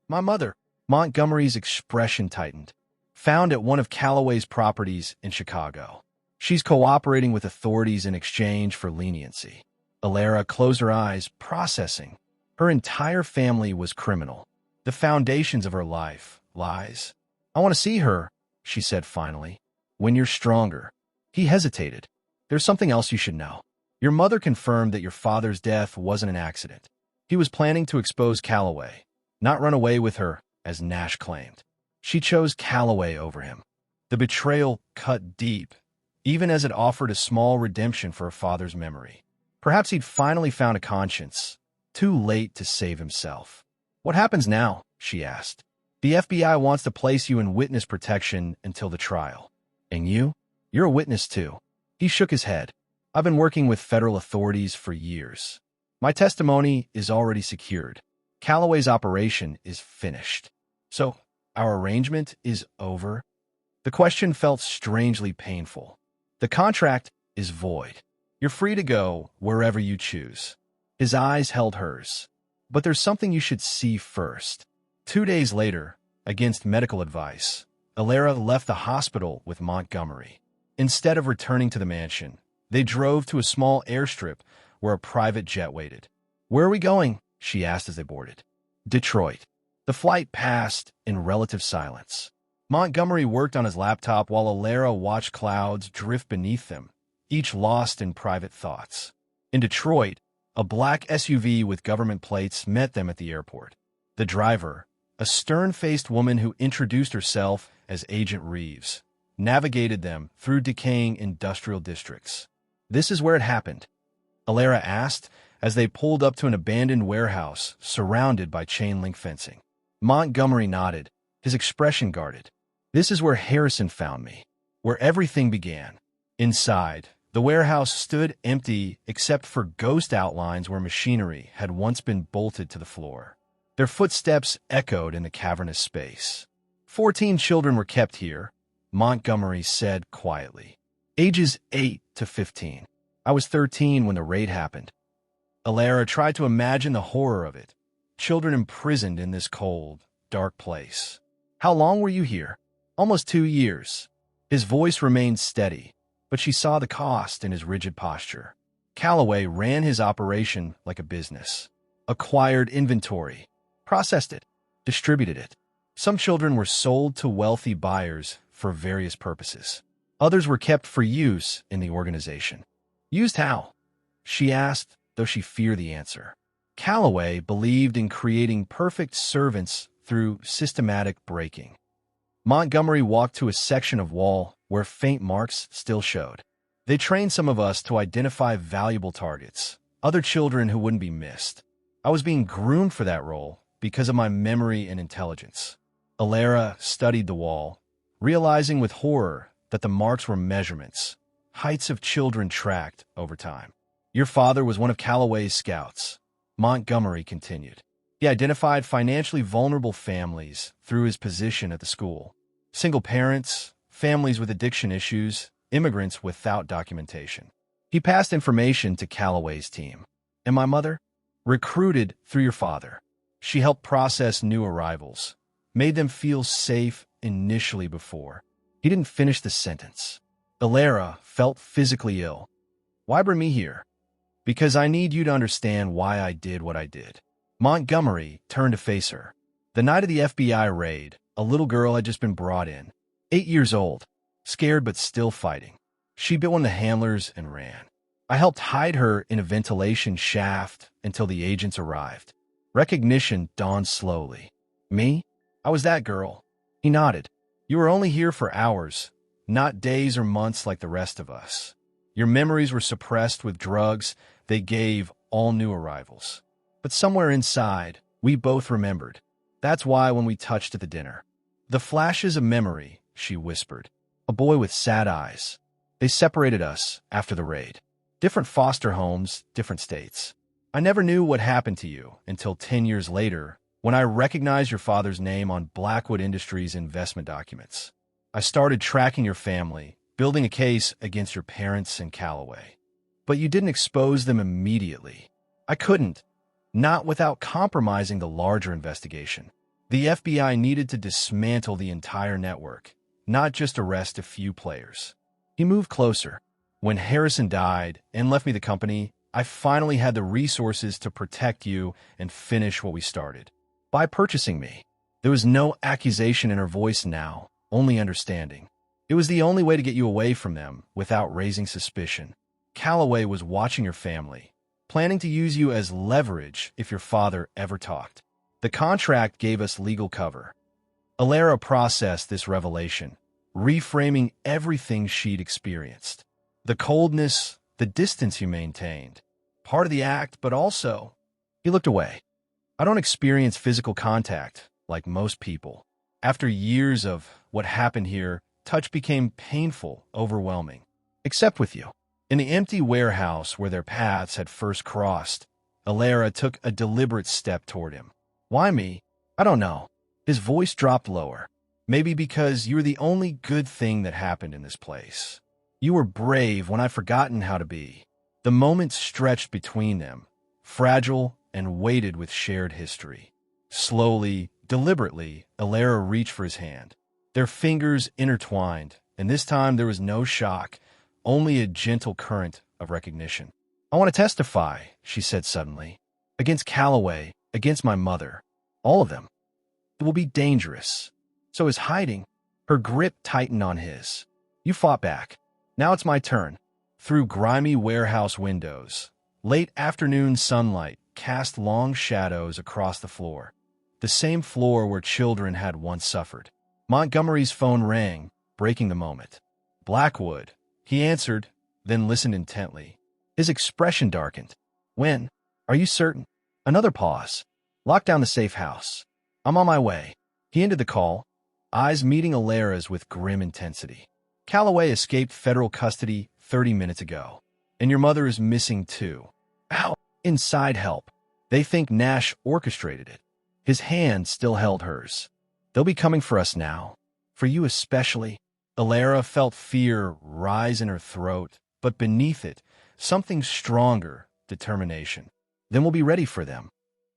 "My mother," Montgomery's expression tightened, "found at one of Calloway's properties in Chicago. She's cooperating with authorities in exchange for leniency." Elara closed her eyes, processing. Her entire family was criminal. The foundations of her life, lies. "I want to see her," she said finally. "When you're stronger." He hesitated. "There's something else you should know. Your mother confirmed that your father's death wasn't an accident. He was planning to expose Calloway, not run away with her, as Nash claimed. She chose Calloway over him." The betrayal cut deep, even as it offered a small redemption for her father's memory. Perhaps he'd finally found a conscience, too late to save himself. "What happens now?" she asked. "The FBI wants to place you in witness protection until the trial. And you're a witness too." He shook his head. "I've been working with federal authorities for years. My testimony is already secured. Calloway's operation is finished. So, our arrangement is over?" The question felt strangely painful. "The contract is void. You're free to go wherever you choose." His eyes held hers. "But there's something you should see first." 2 days later, against medical advice, Elara left the hospital with Montgomery. Instead of returning to the mansion, they drove to a small airstrip where a private jet waited. "Where are we going?" she asked as they boarded. "Detroit." The flight passed in relative silence. Montgomery worked on his laptop while Alara watched clouds drift beneath them, each lost in private thoughts. In Detroit, a black SUV with government plates met them at the airport. The driver, a stern-faced woman who introduced herself as Agent Reeves, navigated them through decaying industrial districts. "This is where it happened?" Alara asked as they pulled up to an abandoned warehouse surrounded by chain-link fencing. Montgomery nodded, his expression guarded. "This is where Harrison found me, where everything began." Inside, the warehouse stood empty except for ghost outlines where machinery had once been bolted to the floor. Their footsteps echoed in the cavernous space. 14 children were kept here, Montgomery said quietly. Ages 8 to 15. I was 13 when the raid happened. Alara tried to imagine the horror of it. Children imprisoned in this cold, dark place. "How long were you here?" "Almost 2 years." His voice remained steady, but she saw the cost in his rigid posture. Calloway ran his operation like a business. Acquired inventory, processed it, distributed it. Some children were sold to wealthy buyers for various purposes. Others were kept for use in the organization. "Used how?" she asked, though she feared the answer. Calloway believed in creating perfect servants through systematic breaking. Montgomery walked to a section of wall where faint marks still showed. "They trained some of us to identify valuable targets, other children who wouldn't be missed. I was being groomed for that role because of my memory and intelligence." Alara studied the wall, realizing with horror that the marks were measurements, heights of children tracked over time. "Your father was one of Calloway's scouts," Montgomery continued. "He identified financially vulnerable families through his position at the school. Single parents, families with addiction issues, immigrants without documentation. He passed information to Calloway's team. And my mother? Recruited through your father. She helped process new arrivals, made them feel safe initially before." He didn't finish the sentence. Alara felt physically ill. "Why bring me here?" "Because I need you to understand why I did what I did." Montgomery turned to face her. The night of the FBI raid, a little girl had just been brought in, 8 years old, scared but still fighting. She bit one of the handlers and ran. I helped hide her in a ventilation shaft until the agents arrived. Recognition dawned slowly. "Me? I was that girl." He nodded. "You were only here for hours, not days or months like the rest of us. Your memories were suppressed with drugs they gave all new arrivals. But somewhere inside, we both remembered. That's why when we touched at the dinner." "The flashes of memory," she whispered. "A boy with sad eyes. They separated us after the raid. Different foster homes, different states. I never knew what happened to you until 10 years later when I recognized your father's name on Blackwood Industries investment documents. I started tracking your family, building a case against your parents and Calloway. But you didn't expose them immediately. I couldn't. Not without compromising the larger investigation. The FBI needed to dismantle the entire network, not just arrest a few players." He moved closer. "When Harrison died and left me the company, I finally had the resources to protect you and finish what we started. By purchasing me." There was no accusation in her voice now, only understanding. "It was the only way to get you away from them without raising suspicion. Calloway was watching your family, planning to use you as leverage if your father ever talked. The contract gave us legal cover." Alara processed this revelation, reframing everything she'd experienced. The coldness, the distance you maintained. Part of the act, but also... He looked away. "I don't experience physical contact like most people. After years of what happened here, touch became painful, overwhelming. Except with you." In the empty warehouse where their paths had first crossed, Alara took a deliberate step toward him. "Why me? I don't know." His voice dropped lower. "Maybe because you were the only good thing that happened in this place. You were brave when I'd forgotten how to be." The moment stretched between them, fragile and weighted with shared history. Slowly, deliberately, Alara reached for his hand. Their fingers intertwined, and this time there was no shock, only a gentle current of recognition. "I want to testify," she said suddenly. "Against Calloway, against my mother. All of them. It will be dangerous. So is hiding. Her grip tightened on his. You fought back. Now it's my turn. Through grimy warehouse windows, late afternoon sunlight cast long shadows across the floor. The same floor where children had once suffered. Montgomery's phone rang, breaking the moment. Blackwood. He answered, then listened intently. His expression darkened. When? Are you certain? Another pause. Lock down the safe house. I'm on my way. He ended the call, eyes meeting Alara's with grim intensity. Calloway escaped federal custody 30 minutes ago. And your mother is missing too. Ow! Inside help. They think Nash orchestrated it. His hand still held hers. They'll be coming for us now. For you especially. Alara felt fear rise in her throat, but beneath it, something stronger, determination. Then we'll be ready for them.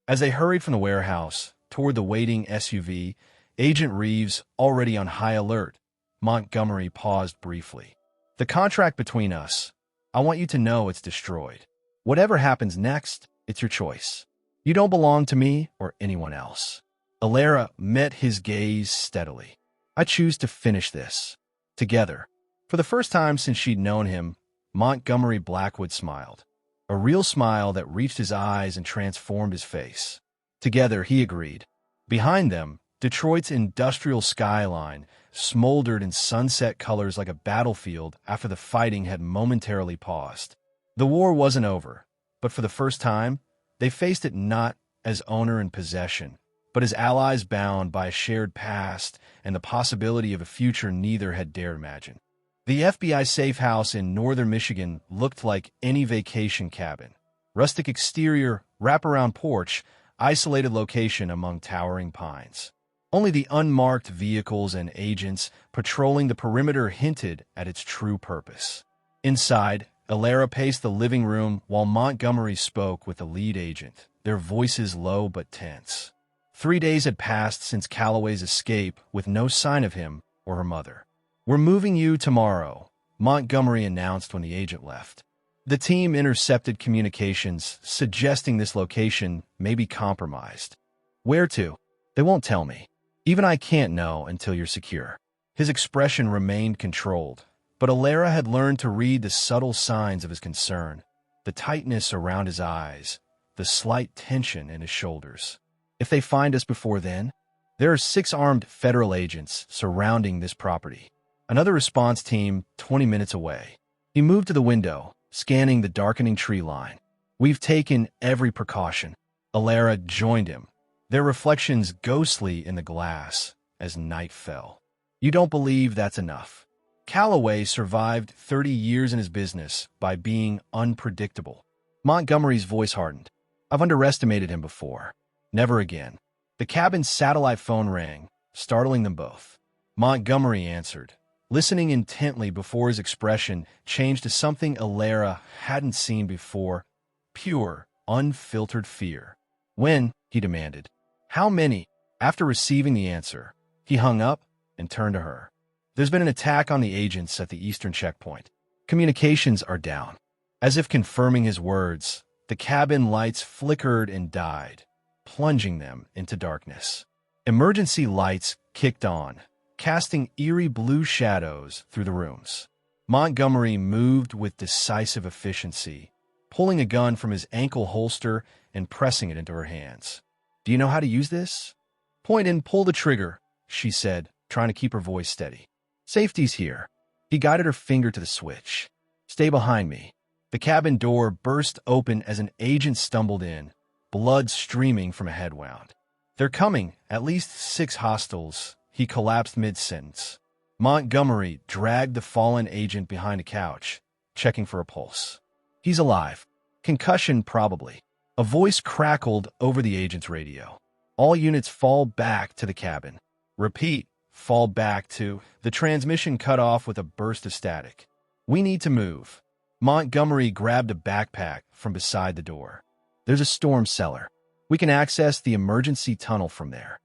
As they hurried from the warehouse toward the waiting SUV, Agent Reeves, already on high alert, Montgomery paused briefly. The contract between us, I want you to know it's destroyed. Whatever happens next, it's your choice. You don't belong to me or anyone else. Alara met his gaze steadily. I choose to finish this. Together. For the first time since she'd known him, Montgomery Blackwood smiled. A real smile that reached his eyes and transformed his face. Together, he agreed. Behind them, Detroit's industrial skyline smoldered in sunset colors like a battlefield after the fighting had momentarily paused. The war wasn't over, but for the first time, they faced it not as owner and possession, but as allies bound by a shared past and the possibility of a future neither had dared imagine. The FBI safe house in northern Michigan looked like any vacation cabin. Rustic exterior, wraparound porch, isolated location among towering pines. Only the unmarked vehicles and agents patrolling the perimeter hinted at its true purpose. Inside, Alara paced the living room while Montgomery spoke with the lead agent, their voices low but tense. 3 days had passed since Calloway's escape with no sign of him or her mother. We're moving you tomorrow, Montgomery announced when the agent left. The team intercepted communications suggesting this location may be compromised. Where to? They won't tell me. Even I can't know until you're secure. His expression remained controlled, but Alara had learned to read the subtle signs of his concern, the tightness around his eyes, the slight tension in his shoulders. If they find us before then, there are 6 armed federal agents surrounding this property. Another response team 20 minutes away. He moved to the window, scanning the darkening tree line. We've taken every precaution. Alara joined him, their reflections ghostly in the glass as night fell. You don't believe that's enough. Calloway survived 30 years in his business by being unpredictable. Montgomery's voice hardened. I've underestimated him before. Never again. The cabin's satellite phone rang, startling them both. Montgomery answered, listening intently before his expression changed to something Alara hadn't seen before, pure, unfiltered fear. When? He demanded. How many? After receiving the answer, he hung up and turned to her. There's been an attack on the agents at the eastern checkpoint. Communications are down. As if confirming his words, the cabin lights flickered and died, plunging them into darkness. Emergency lights kicked on, casting eerie blue shadows through the rooms. Montgomery moved with decisive efficiency, pulling a gun from his ankle holster and pressing it into her hands. Do you know how to use this? Point and pull the trigger, she said, trying to keep her voice steady. Safety's here. He guided her finger to the switch. Stay behind me. The cabin door burst open as an agent stumbled in, blood streaming from a head wound. They're coming, at least 6 hostiles. He collapsed mid-sentence. Montgomery dragged the fallen agent behind a couch, checking for a pulse. He's alive. Concussion, probably. A voice crackled over the agent's radio. All units fall back to the cabin. Repeat, fall back to. The transmission cut off with a burst of static. We need to move. Montgomery grabbed a backpack from beside the door. There's a storm cellar. We can access the emergency tunnel from there.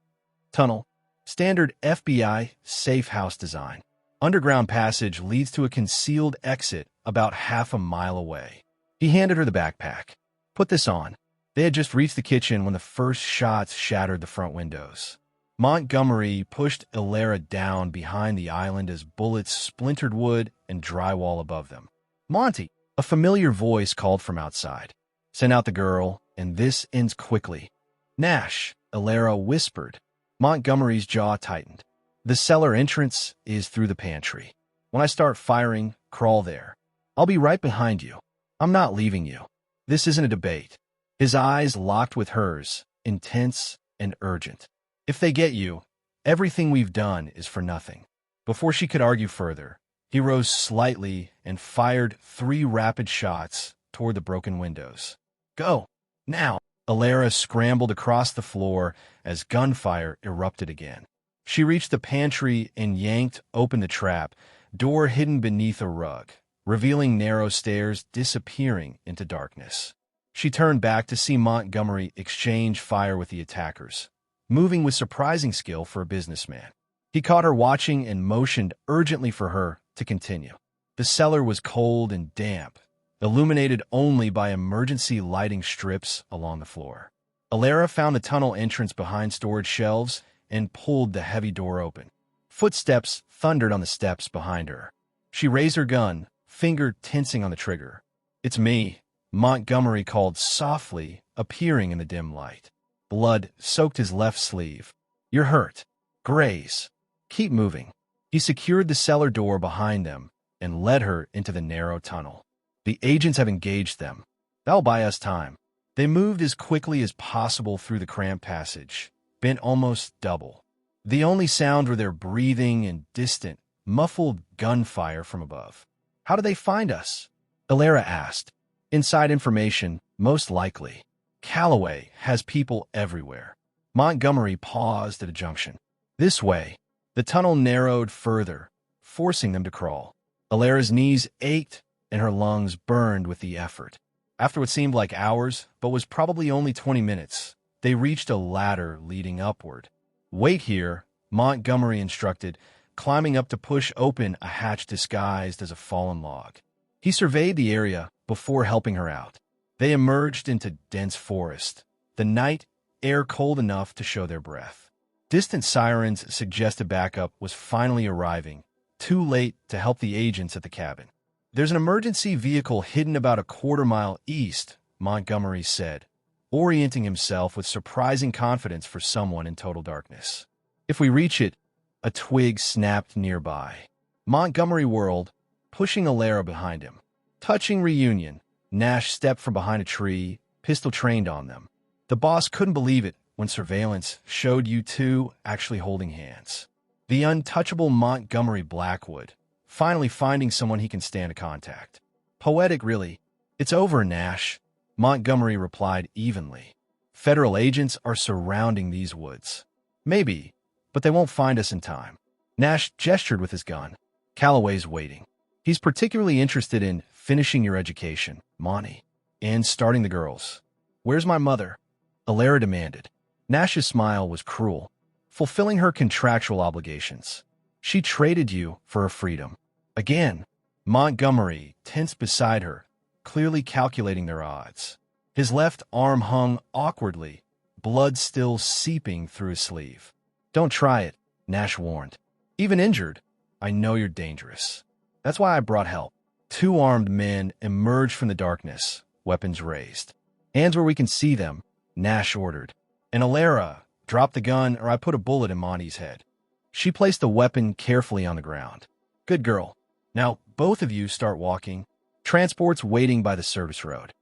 Tunnel. Standard FBI safe house design. Underground passage leads to a concealed exit about half a mile away. He handed her the backpack. Put this on. They had just reached the kitchen when the first shots shattered the front windows. Montgomery pushed Ilera down behind the island as bullets splintered wood and drywall above them. "Monty!" A familiar voice called from outside. "Send out the girl, and this ends quickly." "Nash," Ilera whispered. Montgomery's jaw tightened. "The cellar entrance is through the pantry. When I start firing, crawl there. I'll be right behind you. I'm not leaving you. This isn't a debate." His eyes locked with hers, intense and urgent. "If they get you, everything we've done is for nothing." Before she could argue further, he rose slightly and fired 3 rapid shots toward the broken windows. "Go! Now!" Ilera scrambled across the floor as gunfire erupted again. She reached the pantry and yanked open the trap, door hidden beneath a rug, revealing narrow stairs disappearing into darkness. She turned back to see Montgomery exchange fire with the attackers, moving with surprising skill for a businessman. He caught her watching and motioned urgently for her to continue. The cellar was cold and damp, illuminated only by emergency lighting strips along the floor. Ilera found a tunnel entrance behind storage shelves and pulled the heavy door open. Footsteps thundered on the steps behind her. She raised her gun, finger tensing on the trigger. "It's me," Montgomery called softly, appearing in the dim light. Blood soaked his left sleeve. "You're hurt. Graze. Keep moving." He secured the cellar door behind them and led her into the narrow tunnel. "The agents have engaged them. That'll buy us time." They moved as quickly as possible through the cramped passage, bent almost double. The only sound were their breathing and distant, muffled gunfire from above. "How do they find us?" Ilera asked. "Inside information, most likely. Calloway has people everywhere." Montgomery paused at a junction. "This way." The tunnel narrowed further, forcing them to crawl. Ilera's knees ached and her lungs burned with the effort. After what seemed like hours, but was probably only 20 minutes, they reached a ladder leading upward. "Wait here," Montgomery instructed, climbing up to push open a hatch disguised as a fallen log. He surveyed the area before helping her out. They emerged into dense forest, the night air cold enough to show their breath. Distant sirens suggested backup was finally arriving, too late to help the agents at the cabin. "There's an emergency vehicle hidden about a quarter-mile east," Montgomery said, orienting himself with surprising confidence for someone in total darkness. "If we reach it," a twig snapped nearby. Montgomery whirled, pushing Ilera behind him. Touching reunion, Nash stepped from behind a tree, pistol trained on them. The boss couldn't believe it when surveillance showed you two actually holding hands. The untouchable Montgomery Blackwood, finally finding someone he can stand a contact. "Poetic, really." "It's over, Nash," Montgomery replied evenly. "Federal agents are surrounding these woods." "Maybe, but they won't find us in time." Nash gestured with his gun. "Calloway's waiting. He's particularly interested in finishing your education, Monty, and starting the girls." "Where's my mother?" Ilera demanded. Nash's smile was cruel. "Fulfilling her contractual obligations. She traded you for her freedom." Again, Montgomery tensed beside her, clearly calculating their odds. His left arm hung awkwardly, blood still seeping through his sleeve. "Don't try it," Nash warned. "Even injured, I know you're dangerous. That's why I brought help." 2 armed men emerged from the darkness, weapons raised. "Hands where we can see them," Nash ordered. "And Ilera, drop the gun or I put a bullet in Monty's head." She placed the weapon carefully on the ground. "Good girl. Now, both of you start walking. Transport's waiting by the service road."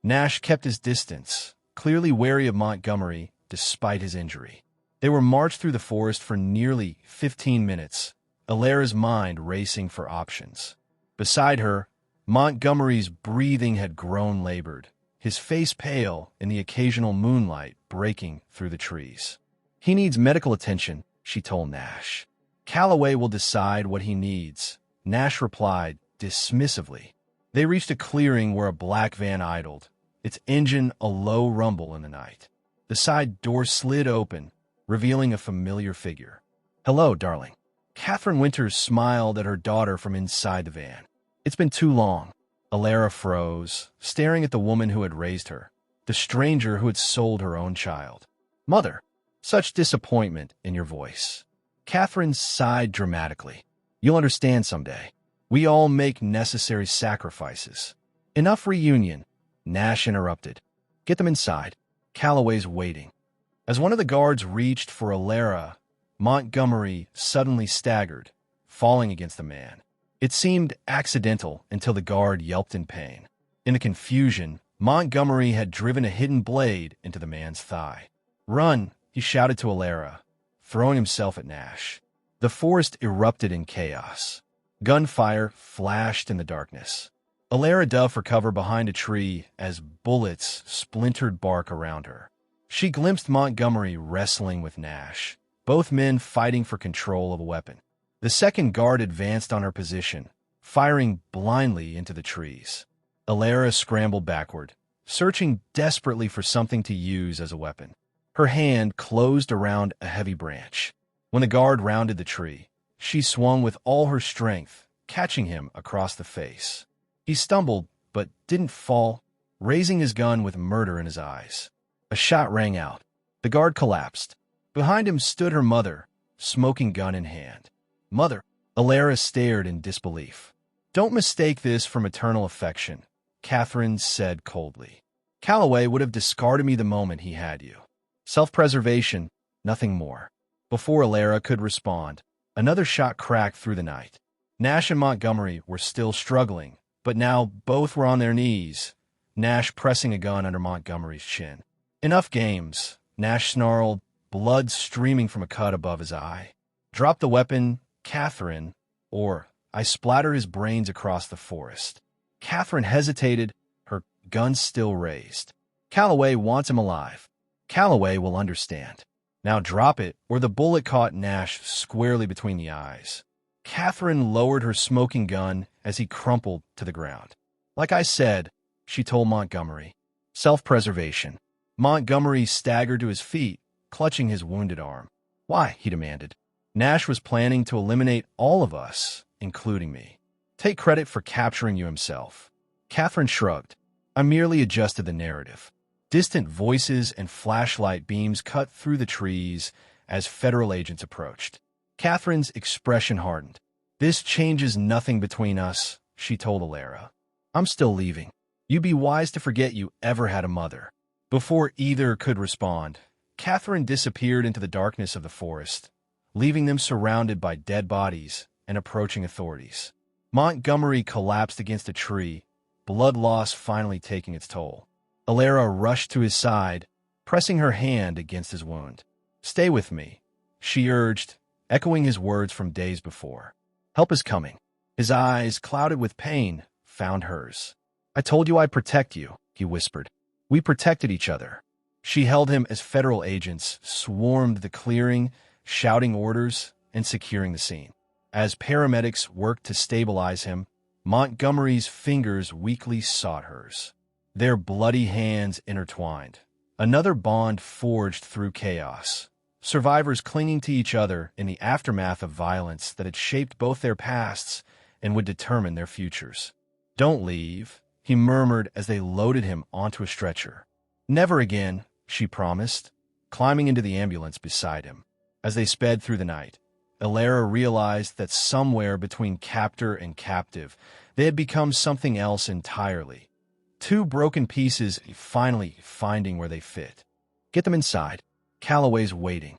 Nash kept his distance, clearly wary of Montgomery despite his injury. They were marched through the forest for nearly 15 minutes, Ilera's mind racing for options. Beside her, Montgomery's breathing had grown labored, his face pale in the occasional moonlight breaking through the trees. "He needs medical attention," she told Nash. "Calloway will decide what he needs," Nash replied dismissively. They reached a clearing where a black van idled, its engine a low rumble in the night. The side door slid open, revealing a familiar figure. "Hello, darling." Catherine Winters smiled at her daughter from inside the van. "It's been too long." Ilera froze, staring at the woman who had raised her, the stranger who had sold her own child. "Mother." such disappointment in your voice. Catherine sighed dramatically. You'll understand someday. We all make necessary sacrifices. Enough reunion, Nash interrupted. Get them inside. Calloway's waiting. As one of the guards reached for Alara, Montgomery suddenly staggered, falling against the man. It seemed accidental until the guard yelped in pain. In the confusion, Montgomery had driven a hidden blade into the man's thigh. Run, he shouted to Alara, throwing himself at Nash. The forest erupted in chaos. Gunfire flashed in the darkness. Alara dove for cover behind a tree as bullets splintered bark around her. She glimpsed Montgomery wrestling with Nash, both men fighting for control of a weapon. The second guard advanced on her position, firing blindly into the trees. Alara scrambled backward, searching desperately for something to use as a weapon. Her hand closed around a heavy branch. When the guard rounded the tree, she swung with all her strength, catching him across the face. He stumbled, but didn't fall, raising his gun with murder in his eyes. A shot rang out. The guard collapsed. Behind him stood her mother, smoking gun in hand. Mother, Alara stared in disbelief. Don't mistake this for maternal affection, Catherine said coldly. Calloway would have discarded me the moment he had you. Self-preservation, nothing more. Before Alara could respond, another shot cracked through the night. Nash and Montgomery were still struggling, but now both were on their knees, Nash pressing a gun under Montgomery's chin. Enough games, Nash snarled, blood streaming from a cut above his eye. Drop the weapon, Catherine, or I splatter his brains across the forest. Catherine hesitated, her gun still raised. Calloway wants him alive. Calloway will understand. Now drop it, or the bullet caught Nash squarely between the eyes. Catherine lowered her smoking gun as he crumpled to the ground. Like I said, she told Montgomery. Self-preservation. Montgomery staggered to his feet, clutching his wounded arm. Why? He demanded. Nash was planning to eliminate all of us, including me. Take credit for capturing you himself. Catherine shrugged. I merely adjusted the narrative. Distant voices and flashlight beams cut through the trees as federal agents approached. Catherine's expression hardened. This changes nothing between us, she told Alara. I'm still leaving. You'd be wise to forget you ever had a mother. Before either could respond, Catherine disappeared into the darkness of the forest, leaving them surrounded by dead bodies and approaching authorities. Montgomery collapsed against a tree, blood loss finally taking its toll. Alara rushed to his side, pressing her hand against his wound. Stay with me, she urged, echoing his words from days before. Help is coming. His eyes, clouded with pain, found hers. I told you I'd protect you, he whispered. We protected each other. She held him as federal agents swarmed the clearing, shouting orders and securing the scene. As paramedics worked to stabilize him, Montgomery's fingers weakly sought hers. Their bloody hands intertwined. Another bond forged through chaos. Survivors clinging to each other in the aftermath of violence that had shaped both their pasts and would determine their futures. Don't leave, he murmured as they loaded him onto a stretcher. Never again, she promised, climbing into the ambulance beside him. As they sped through the night, Alara realized that somewhere between captor and captive, they had become something else entirely. Two broken pieces finally finding where they fit. Get them inside. Calloway's waiting.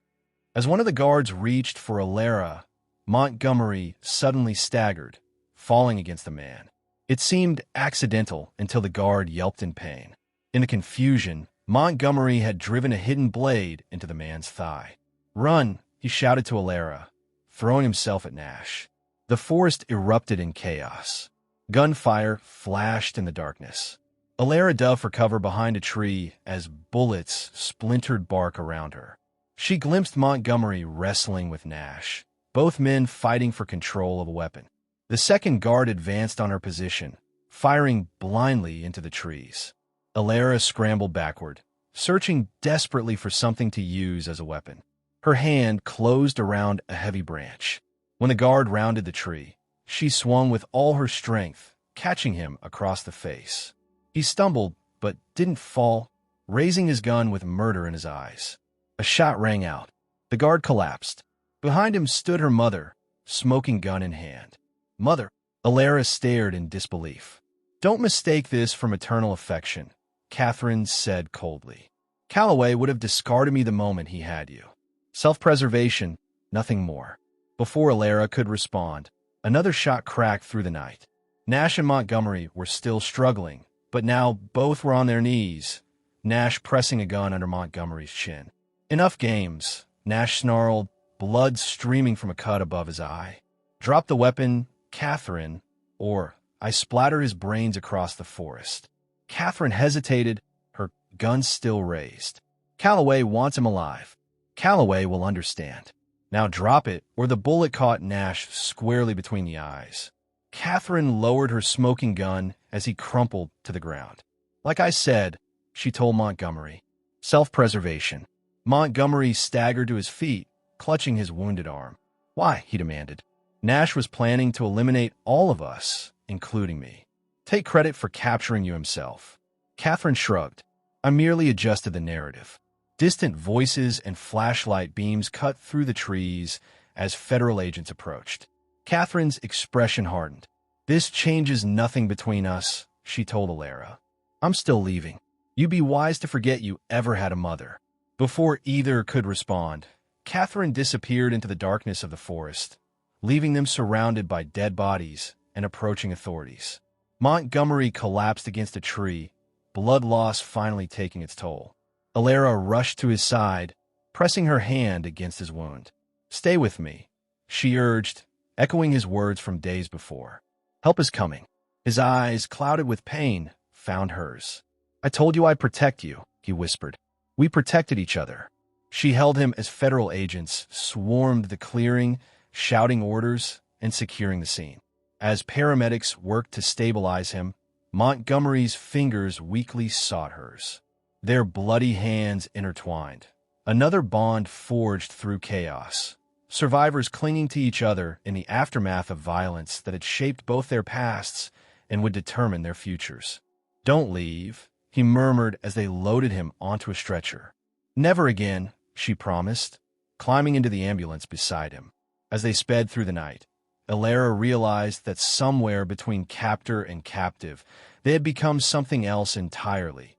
As one of the guards reached for Alara, Montgomery suddenly staggered, falling against the man. It seemed accidental until the guard yelped in pain. In the confusion, Montgomery had driven a hidden blade into the man's thigh. Run, he shouted to Alara, throwing himself at Nash. The forest erupted in chaos. Gunfire flashed in the darkness. Alara dove for cover behind a tree as bullets splintered bark around her. She glimpsed Montgomery wrestling with Nash, both men fighting for control of a weapon. The second guard advanced on her position, firing blindly into the trees. Alara scrambled backward, searching desperately for something to use as a weapon. Her hand closed around a heavy branch. When the guard rounded the tree, she swung with all her strength, catching him across the face. He stumbled, but didn't fall, raising his gun with murder in his eyes. A shot rang out. The guard collapsed. Behind him stood her mother, smoking gun in hand. Mother, Alara stared in disbelief. Don't mistake this for maternal affection, Catherine said coldly. Calloway would have discarded me the moment he had you. Self-preservation, nothing more. Before Alara could respond, another shot cracked through the night. Nash and Montgomery were still struggling, but now both were on their knees, Nash pressing a gun under Montgomery's chin. Enough games, Nash snarled, blood streaming from a cut above his eye. Drop the weapon, Catherine, or I splatter his brains across the forest. Catherine hesitated, her gun still raised. Calloway wants him alive. Calloway will understand. Now drop it, or the bullet caught Nash squarely between the eyes. Catherine lowered her smoking gun as he crumpled to the ground. Like I said, she told Montgomery. Self-preservation. Montgomery staggered to his feet, clutching his wounded arm. Why? He demanded. Nash was planning to eliminate all of us, including me. Take credit for capturing you himself. Catherine shrugged. I merely adjusted the narrative. Distant voices and flashlight beams cut through the trees as federal agents approached. Catherine's expression hardened. This changes nothing between us, she told Alara. I'm still leaving. You'd be wise to forget you ever had a mother. Before either could respond, Catherine disappeared into the darkness of the forest, leaving them surrounded by dead bodies and approaching authorities. Montgomery collapsed against a tree, blood loss finally taking its toll. Alara rushed to his side, pressing her hand against his wound. Stay with me, she urged, echoing his words from days before. Help is coming. His eyes, clouded with pain, found hers. I told you I'd protect you, he whispered. We protected each other. She held him as federal agents swarmed the clearing, shouting orders and securing the scene. As paramedics worked to stabilize him, Montgomery's fingers weakly sought hers. Their bloody hands intertwined. Another bond forged through chaos. Survivors clinging to each other in the aftermath of violence that had shaped both their pasts and would determine their futures. Don't leave, he murmured as they loaded him onto a stretcher. Never again, she promised, climbing into the ambulance beside him. As they sped through the night, Alara realized that somewhere between captor and captive, they had become something else entirely.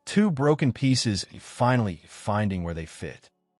Two broken pieces finally finding where they fit.